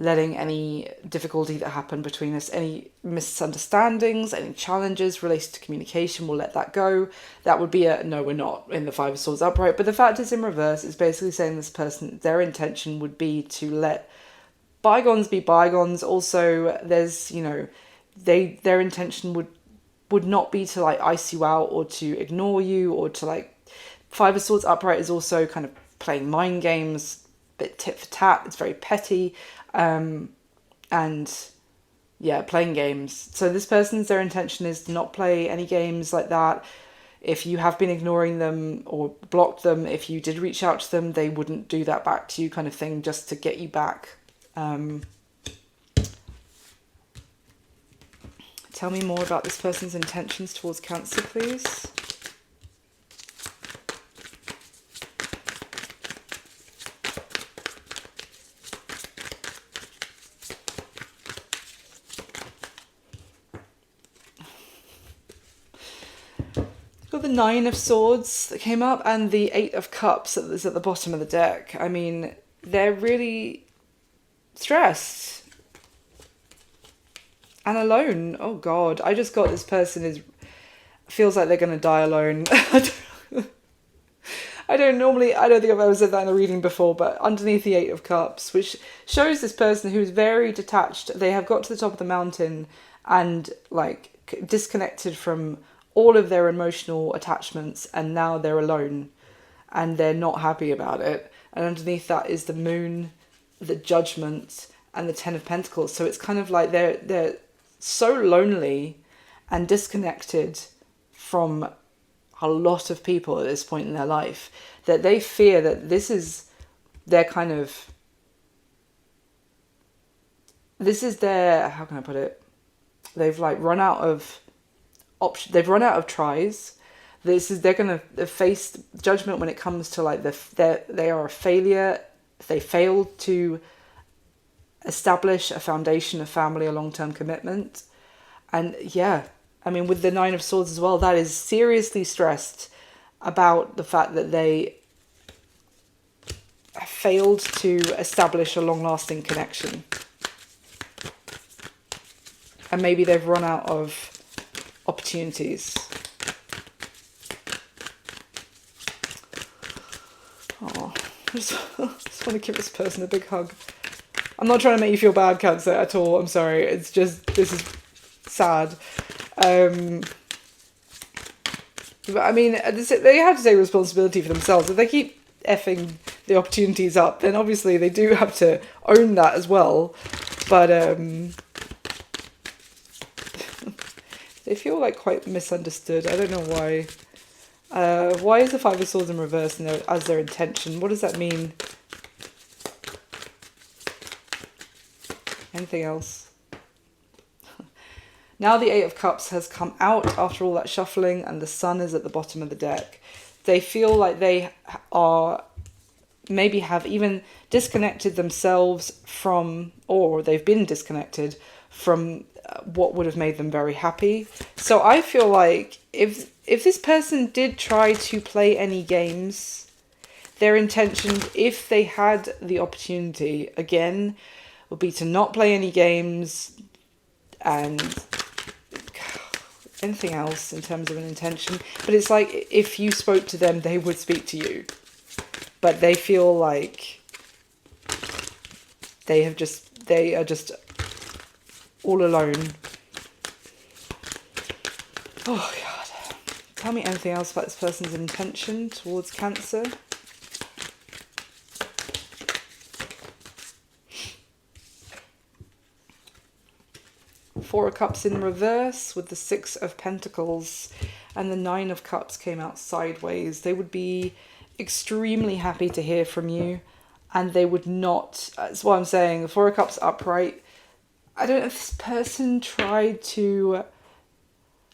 letting any difficulty that happened between us, any misunderstandings, any challenges related to communication, we'll let that go. That would be a no, we're not in the Five of Swords upright. But the fact is in reverse, it's basically saying this person, their intention would be to let bygones be bygones. Also, there's, their intention would not be to like ice you out or to ignore you or to like... Five of Swords upright is also kind of playing mind games, a bit tit for tat, it's very petty. And yeah, playing games. So this person's, their intention is to not play any games like that. If you have been ignoring them or blocked them, if you did reach out to them, they wouldn't do that back to you, kind of thing, just to get you back. Tell me more about this person's intentions towards Cancer, please. Got the Nine of Swords that came up and the Eight of Cups that is at the bottom of the deck. I mean, they're really stressed and alone. Oh God, I just got this person feels like they're going to die alone. I don't think I've ever said that in a reading before, but underneath the Eight of Cups, which shows this person who's very detached. They have got to the top of the mountain and like disconnected from all of their emotional attachments, and now they're alone and they're not happy about it. And underneath that is the Moon, the Judgment, and the Ten of Pentacles. So it's kind of like they're so lonely and disconnected from a lot of people at this point in their life that they fear that this is their kind of... This is their... How can I put it? They've like run out of... They've run out of tries. They're going to face judgment when it comes to like they are a failure. They failed to establish a foundation, a family, a long-term commitment. And yeah, I mean, with the Nine of Swords as well, that is seriously stressed about the fact that they failed to establish a long-lasting connection. And maybe they've run out of opportunities. Oh, I just want to give this person a big hug. I'm not trying to make you feel bad, Cancer, at all. I'm sorry. It's just, this is sad. But I mean, they have to take responsibility for themselves. If they keep effing the opportunities up, then obviously they do have to own that as well. But they feel like quite misunderstood. I don't know why. Why is the Five of Swords in reverse as their intention? What does that mean? Anything else? Now the Eight of Cups has come out after all that shuffling, and the Sun is at the bottom of the deck. They feel like they are, maybe have even disconnected themselves from, or they've been disconnected from what would have made them very happy. So I feel like if this person did try to play any games, their intention, if they had the opportunity, again, would be to not play any games and anything else in terms of an intention. But it's like, if you spoke to them, they would speak to you. But they feel like they are just all alone. Oh God. Tell me anything else about this person's intention towards Cancer. Four of Cups in reverse with the Six of Pentacles, and the Nine of Cups came out sideways. They would be extremely happy to hear from you, and they would not, that's what I'm saying, the Four of Cups upright. I don't know if this person tried to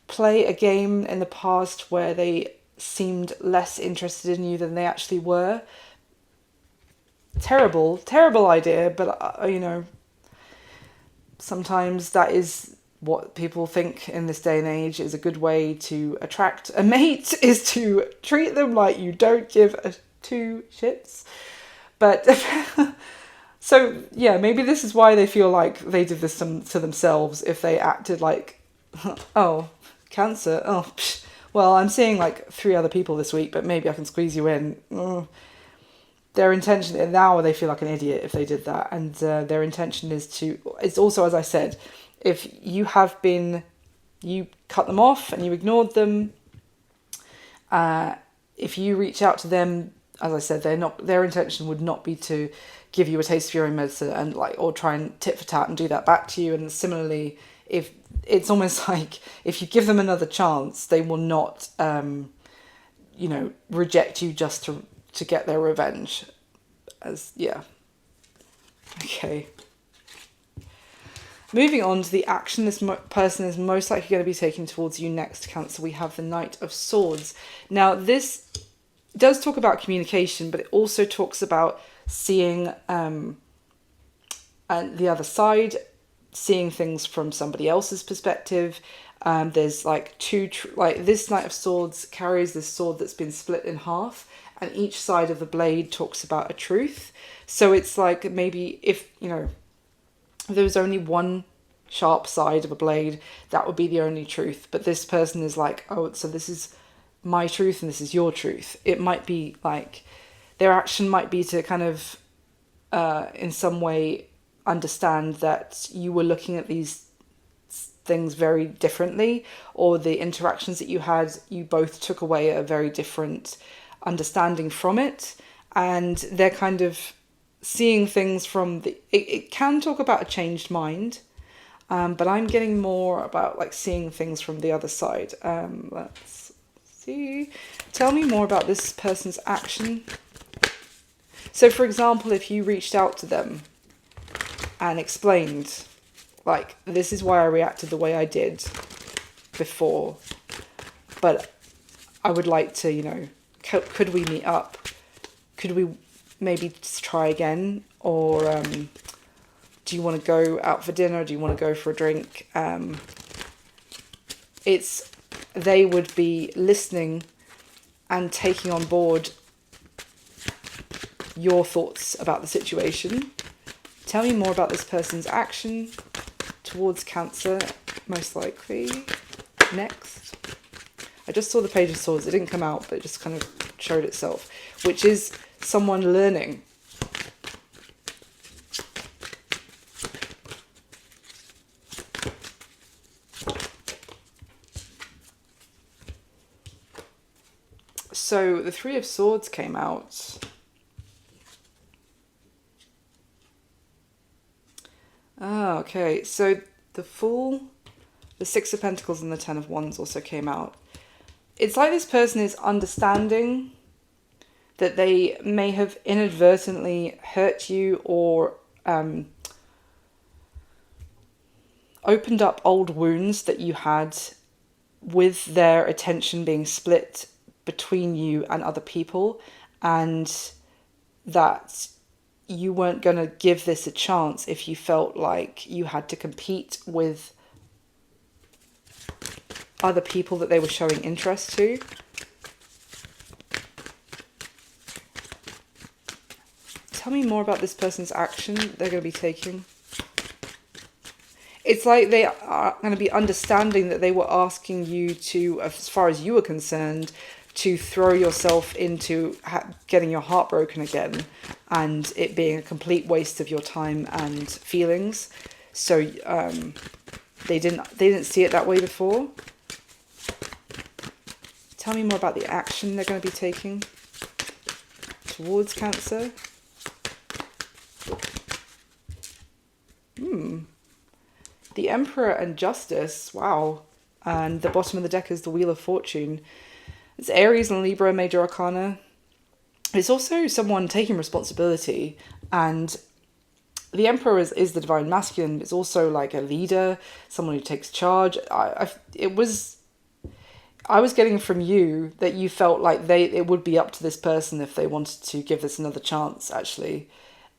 play a game in the past where they seemed less interested in you than they actually were. Terrible idea, but you know, sometimes that is what people think in this day and age is a good way to attract a mate, is to treat them like you don't give a two shits. But so yeah, maybe this is why they feel like they did this to themselves. If they acted like, oh, Cancer, oh, psh, well, I'm seeing like 3 other people this week, but maybe I can squeeze you in. Their intention, and now they feel like an idiot if they did that, and their intention is to, it's also, as I said, if you have been, you cut them off and you ignored them, if you reach out to them, as I said, their intention would not be to give you a taste of your own medicine and like, or try and tit for tat and do that back to you. And similarly, if it's almost like if you give them another chance, they will not, you know, reject you just to get their revenge. Okay. Moving on to the action this person is most likely going to be taking towards you next, Cancer, we have the Knight of Swords. Now, this does talk about communication, but it also talks about seeing and the other side, seeing things from somebody else's perspective. There's like this Knight of Swords carries this sword that's been split in half, and each side of the blade talks about a truth. So it's like, maybe if, you know, if there was only one sharp side of a blade, that would be the only truth. But this person is like, oh, so this is my truth and this is your truth. It might be like, their action might be to kind of, in some way, understand that you were looking at these things very differently, or the interactions that you had, you both took away a very different understanding from it, and they're kind of seeing things from the, it can talk about a changed mind, but I'm getting more about like seeing things from the other side. Let's see, tell me more about this person's action. So for example, if you reached out to them and explained, like, this is why I reacted the way I did before, but I would like to, you know, could we meet up? Could we maybe try again? Or do you want to go out for dinner? Do you want to go for a drink? They would be listening and taking on board your thoughts about the situation. Tell me more about this person's action towards Cancer, most likely. Next. I just saw the Page of Swords. It didn't come out, but it just kind of showed itself, which is someone learning. So the Three of Swords came out. Ah, okay. So the Fool, the Six of Pentacles, and the Ten of Wands also came out. It's like this person is understanding that they may have inadvertently hurt you or opened up old wounds that you had with their attention being split between you and other people, and that you weren't going to give this a chance if you felt like you had to compete with other people that they were showing interest to. Tell me more about this person's action they're going to be taking. It's like they are going to be understanding that they were asking you to, as far as you were concerned, to throw yourself into getting your heart broken again, and it being a complete waste of your time and feelings. So they didn't see it that way before. Tell me more about the action they're going to be taking towards Cancer. The Emperor and Justice, wow. And the bottom of the deck is the Wheel of Fortune. It's Aries and Libra, Major Arcana. It's also someone taking responsibility. And the Emperor is the divine masculine. It's also like a leader, someone who takes charge. I was getting from you that you felt like it would be up to this person if they wanted to give this another chance, actually,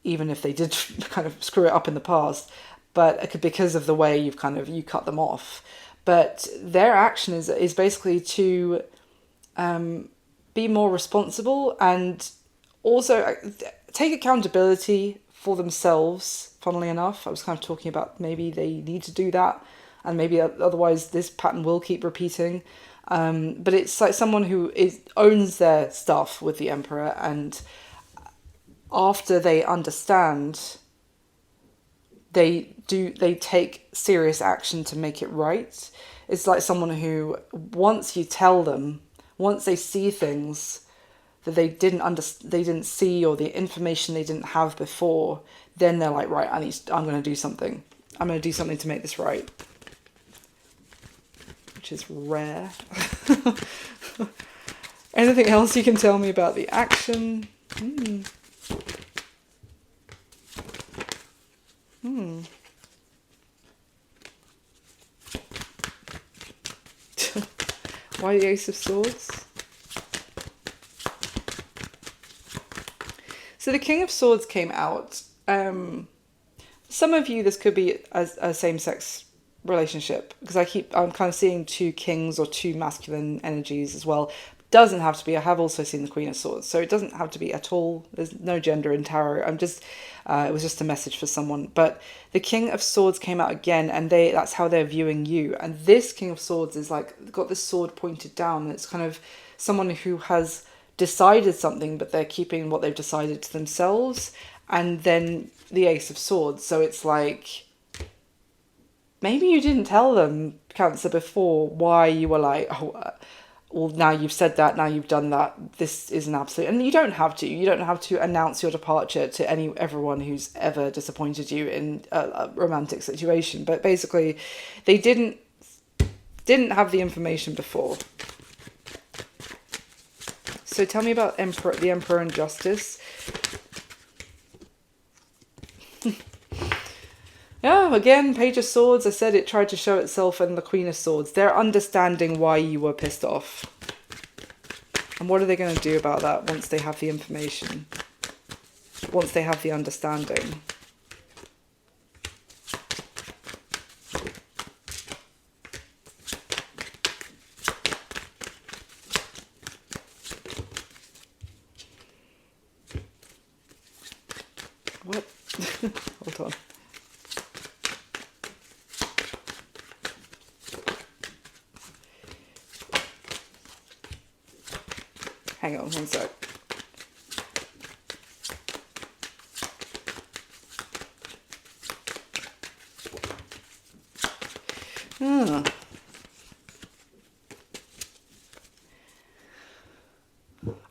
even if they did kind of screw it up in the past. But because of the way you cut them off. But their action is basically to be more responsible and also take accountability for themselves. Funnily enough, I was kind of talking about maybe they need to do that, and maybe otherwise this pattern will keep repeating. But it's like someone who owns their stuff with the Emperor, and after they understand, they take serious action to make it right. It's like someone who, once you tell them, once they see things that they didn't see, or the information they didn't have before, then they're like, right, I'm going to do something. I'm going to do something to make this right. Which is rare. Anything else you can tell me about the action? Why the Ace of Swords? So the King of Swords came out. Some of you, this could be a same-sex relationship, because I'm kind of seeing two kings or two masculine energies as well. Doesn't have to be. I have also seen the Queen of Swords, so it doesn't have to be at all. There's no gender in tarot. It was just a message for someone. But the King of Swords came out again, and that's how they're viewing you. And this King of Swords is like got this sword pointed down, and it's kind of someone who has decided something, but they're keeping what they've decided to themselves. And then the Ace of Swords. So it's like, maybe you didn't tell them, Cancer, before why you were like, well, now you've said that, now you've done that, this is an absolute... And you don't have to announce your departure to everyone who's ever disappointed you in a romantic situation. But basically, they didn't have the information before. So tell me about the Emperor and Justice. Yeah, again, Page of Swords. I said it tried to show itself in the Queen of Swords. They're understanding why you were pissed off. And what are they going to do about that once they have the information? Once they have the understanding? What? Hold on. Hang on one sec.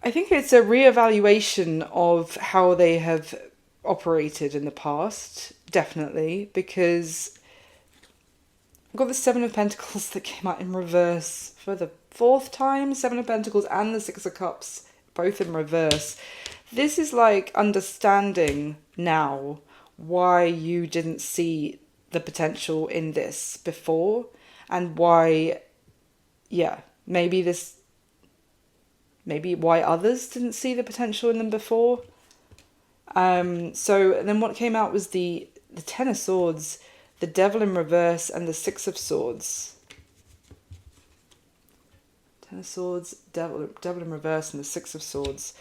I think it's a reevaluation of how they have operated in the past, definitely, because I've got the Seven of Pentacles that came out in reverse for the fourth time. Seven of Pentacles and the Six of Cups, both in reverse. This is like understanding now why you didn't see the potential in this before, and why, yeah, maybe why others didn't see the potential in them before. So then what came out was the Ten of Swords, the Devil in reverse, and the Six of Swords. Ten of Swords, Devil in reverse, and the Six of Swords.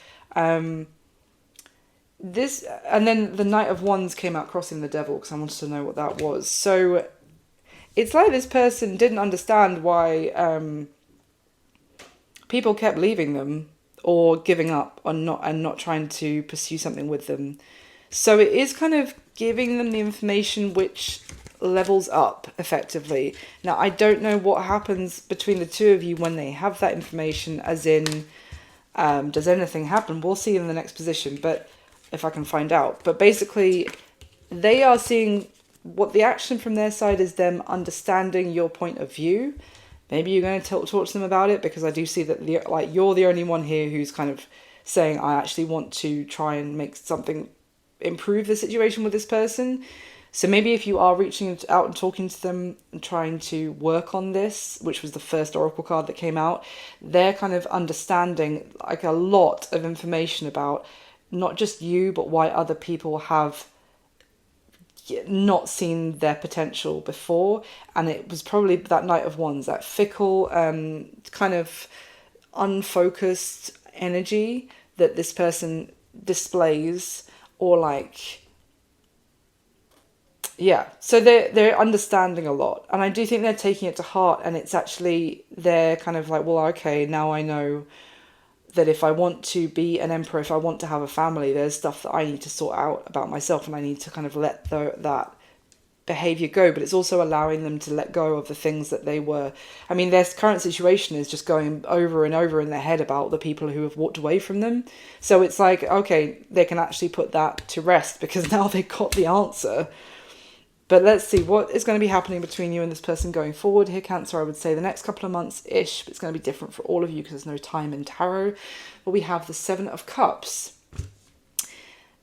This, and then the Knight of Wands came out crossing the Devil, because I wanted to know what that was. So it's like this person didn't understand why people kept leaving them or giving up on not trying to pursue something with them. So it is kind of giving them the information which levels up effectively. Now, I don't know what happens between the two of you when they have that information, as in, does anything happen? We'll see in the next position, but if I can find out. But basically, they are seeing what the action from their side is, them understanding your point of view. Maybe you're going to talk to them about it, because I do see that you're the only one here who's kind of saying, I actually want to try and make something, improve the situation with this person. So maybe if you are reaching out and talking to them and trying to work on this, which was the first oracle card that came out, they're kind of understanding like a lot of information about not just you, but why other people have not seen their potential before. And it was probably that Knight of Wands, that fickle, kind of unfocused energy that this person displays, or like, yeah, so they're understanding a lot, and I do think they're taking it to heart, and it's actually, they're kind of like, well, okay, now I know that if I want to be an emperor, if I want to have a family, there's stuff that I need to sort out about myself, and I need to kind of let that behavior go. But it's also allowing them to let go of the things that they were, I mean, their current situation is just going over and over in their head about the people who have walked away from them. So it's like, okay, they can actually put that to rest, because now they've got the answer. But let's see what is going to be happening between you and this person going forward here, Cancer. I would say the next couple of months-ish, but it's going to be different for all of you because there's no time in tarot. But we have the Seven of Cups.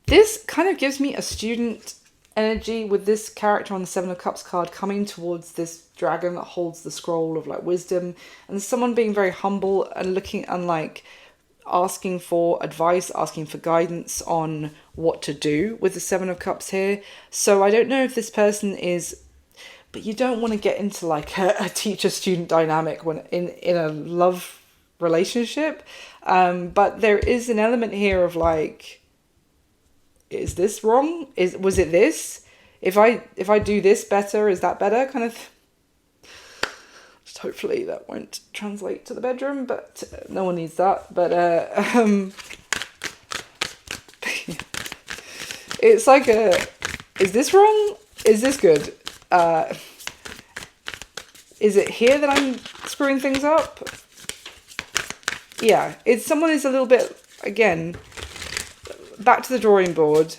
This kind of gives me a student energy with this character on the Seven of Cups card coming towards this dragon that holds the scroll of like wisdom. And someone being very humble and looking and like asking for advice, asking for guidance on what to do with the Seven of Cups here. So I don't know if this person is, but you don't want to get into like a teacher-student dynamic when in a love relationship. But there is an element here of like, is this wrong? Was it this? If I do this better, is that better? Kind of. Just hopefully that won't translate to the bedroom, but no one needs that. But it's like is this wrong? Is this good? Is it here that I'm screwing things up? Yeah, someone is a little bit, again, back to the drawing board,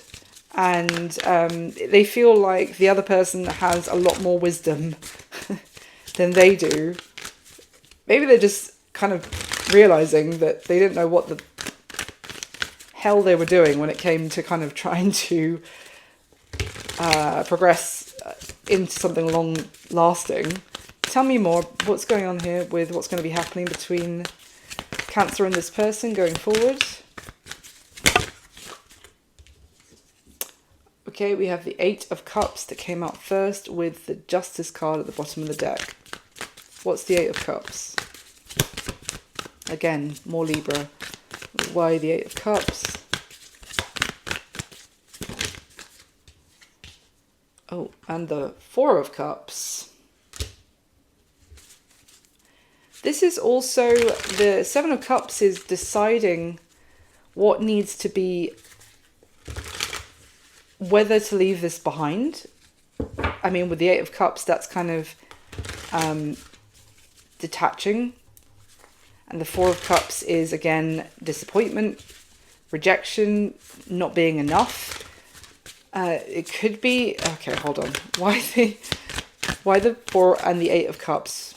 and they feel like the other person has a lot more wisdom than they do. Maybe they're just kind of realizing that they didn't know what the hell they were doing when it came to kind of trying to progress into something long lasting. Tell me more. What's going on here with what's going to be happening between Cancer and this person going forward? Okay, we have the Eight of Cups that came out first with the Justice card at the bottom of the deck. What's the Eight of Cups? Again, more Libra. Why the Eight of Cups? Oh, and the Four of Cups. This is also, the Seven of Cups is deciding what needs to be, whether to leave this behind. I mean, with the Eight of Cups, that's kind of detaching And the Four of Cups is, again, disappointment, rejection, not being enough. It could be... Okay, hold on. Why the Four and the Eight of Cups?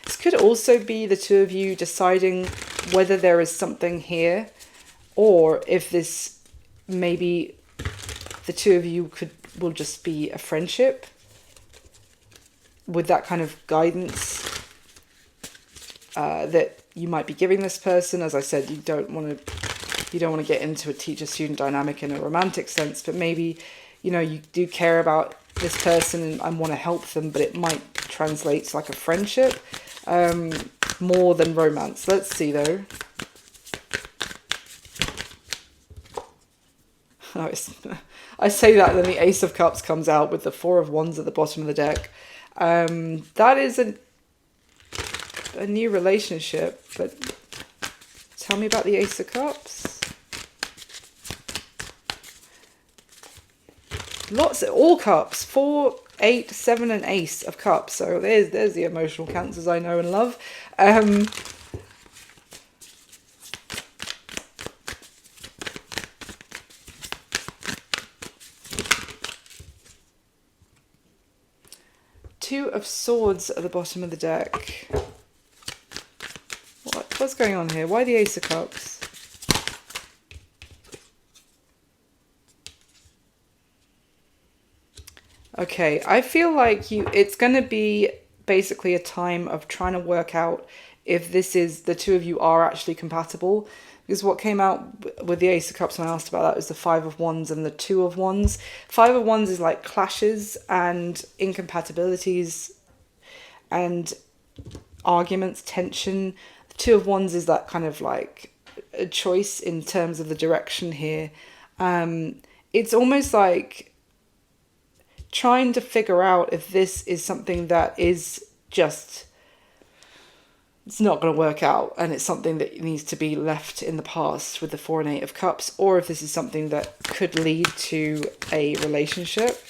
This could also be the two of you deciding whether there is something here, or if this maybe the two of you will just be a friendship with that kind of guidance that you might be giving this person. As I said, you don't want to get into a teacher-student dynamic in a romantic sense, but maybe, you know, you do care about this person and want to help them, but it might translate to like a friendship more than romance. Let's see though. Oh, I say that, and then the Ace of Cups comes out with the Four of Wands at the bottom of the deck. That is a new relationship, but tell me about the Ace of Cups. All cups, 4, 8, 7, and Ace of Cups. So there's the emotional cancers I know and love. Two of Swords at the bottom of the deck. What's going on here? Why the Ace of Cups? Okay, I feel like it's going to be basically a time of trying to work out if the two of you are actually compatible. Because what came out with the Ace of Cups when I asked about that was the Five of Wands and the Two of Wands. Five of Wands is like clashes and incompatibilities and arguments, tension. The Two of Wands is that kind of like a choice in terms of the direction here. It's almost like trying to figure out if this is something that is just... it's not going to work out and it's something that needs to be left in the past with the 4 and 8 of Cups, or if this is something that could lead to a relationship.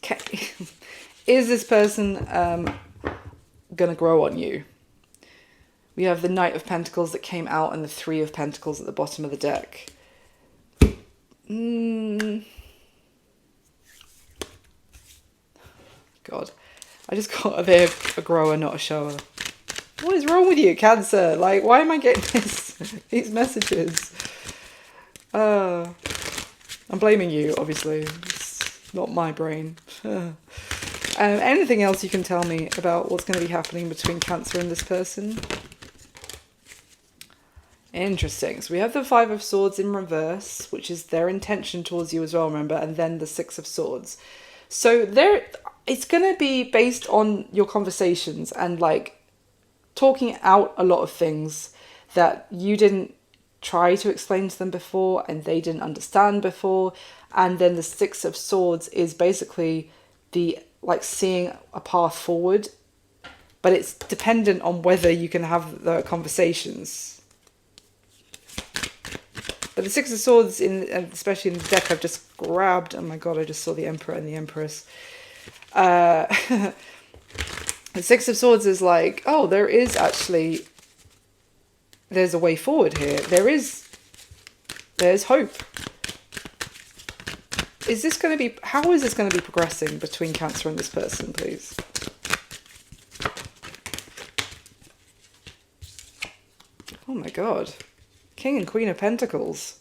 Okay. Is this person going to grow on you? We have the Knight of Pentacles that came out and the Three of Pentacles at the bottom of the deck. God, I just got a grower, not a shower. What is wrong with you, Cancer? Like, why am I getting these messages? I'm blaming you, obviously. It's not my brain. Anything else you can tell me about what's going to be happening between Cancer and this person? Interesting. So we have the Five of Swords in reverse, which is their intention towards you as well, remember? And then the Six of Swords. So it's going to be based on your conversations and like talking out a lot of things that you didn't try to explain to them before and they didn't understand before. And then the Six of Swords is basically the like seeing a path forward, but it's dependent on whether you can have the conversations. But the Six of Swords, especially in the deck I've just grabbed, oh my god, I just saw the Emperor and the Empress. The Six of Swords is like, oh, there's a way forward here. There's hope. How is this going to be progressing between Cancer and this person, please? Oh my god. King and Queen of Pentacles.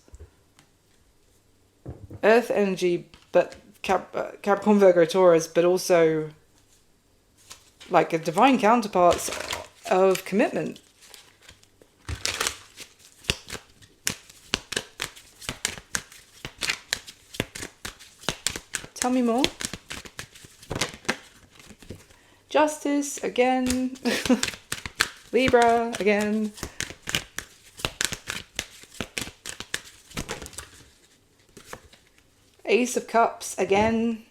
Earth energy, but Capricorn, Virgo, Taurus, but also like a divine counterparts of commitment. Tell me more. Justice again. Libra again. Ace of Cups again.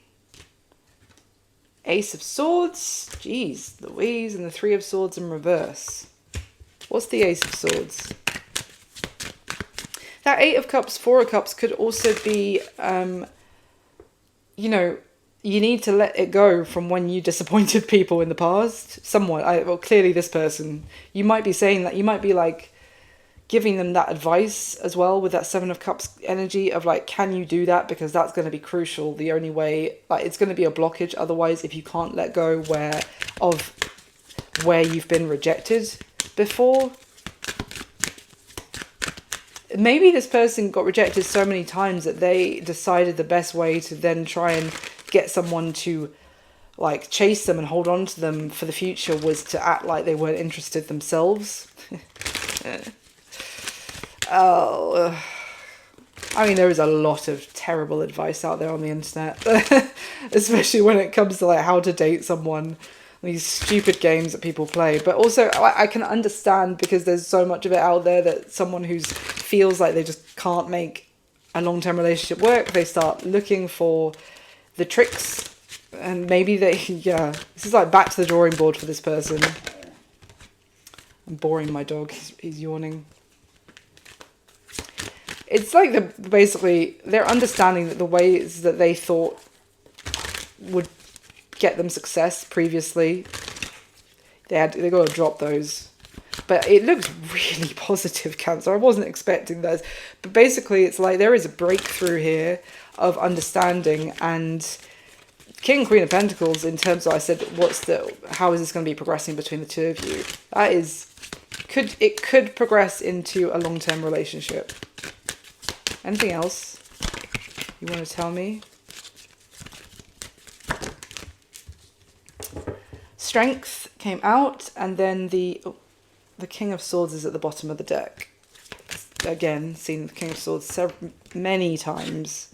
Ace of Swords. Jeez Louise. And the Three of Swords in reverse. What's the Ace of Swords? that Eight of Cups, Four of Cups could also be, you know, you need to let it go from when you disappointed people in the past. Somewhat. Well, clearly this person, you might be saying that, you might be like giving them that advice as well with that Seven of Cups energy of like, can you do that? Because that's going to be crucial. The only way, like, it's going to be a blockage otherwise if you can't let go where you've been rejected before. Maybe this person got rejected so many times that they decided the best way to then try and get someone to like chase them and hold on to them for the future was to act like they weren't interested themselves. Oh, I mean, there is a lot of terrible advice out there on the internet, especially when it comes to like how to date someone, these stupid games that people play. But also I can understand, because there's so much of it out there, that someone who feels like they just can't make a long-term relationship work, they start looking for the tricks, and maybe yeah, this is like back to the drawing board for this person. I'm boring my dog, he's yawning. It's like basically they're understanding that the ways that they thought would get them success previously, they got to drop those. But it looks really positive, Cancer. I wasn't expecting that. But basically it's like there is a breakthrough here of understanding, and King and Queen of Pentacles, in terms of, I said, how is this going to be progressing between the two of you? That is, it could progress into a long-term relationship. Anything else you want to tell me? Strength came out, and then the King of Swords is at the bottom of the deck. Again, seen the King of Swords many times.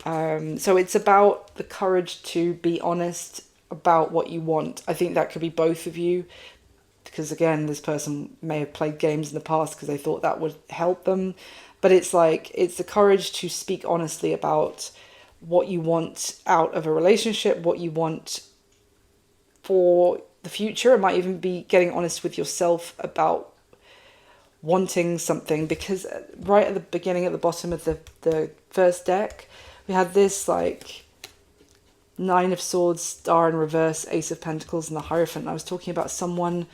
So it's about the courage to be honest about what you want. I think that could be both of you, because again, this person may have played games in the past because they thought that would help them. But it's like, it's the courage to speak honestly about what you want out of a relationship, what you want for the future. It might even be getting honest with yourself about wanting something, because right at the beginning, at the bottom of the first deck, we had this like Nine of Swords, Star in reverse, Ace of Pentacles, and the Hierophant. And I was talking about someone,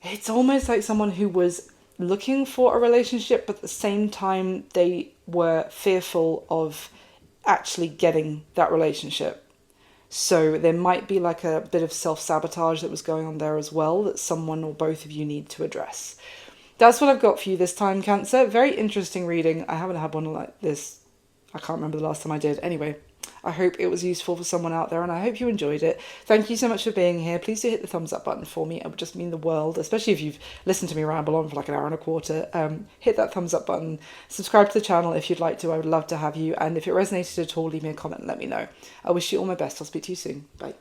it's almost like someone who was looking for a relationship, but at the same time they were fearful of actually getting that relationship. So there might be like a bit of self-sabotage that was going on there as well, that someone or both of you need to address. That's what I've got for you this time, Cancer. Very interesting reading. I haven't had one like this. I can't remember the last time I did. Anyway, I hope it was useful for someone out there, and I hope you enjoyed it. Thank you so much for being here. Please do hit the thumbs up button for me. It would just mean the world, especially if you've listened to me ramble on for like an hour and a quarter. Hit that thumbs up button. Subscribe to the channel if you'd like to. I would love to have you. And if it resonated at all, leave me a comment and let me know. I wish you all my best. I'll speak to you soon. Bye.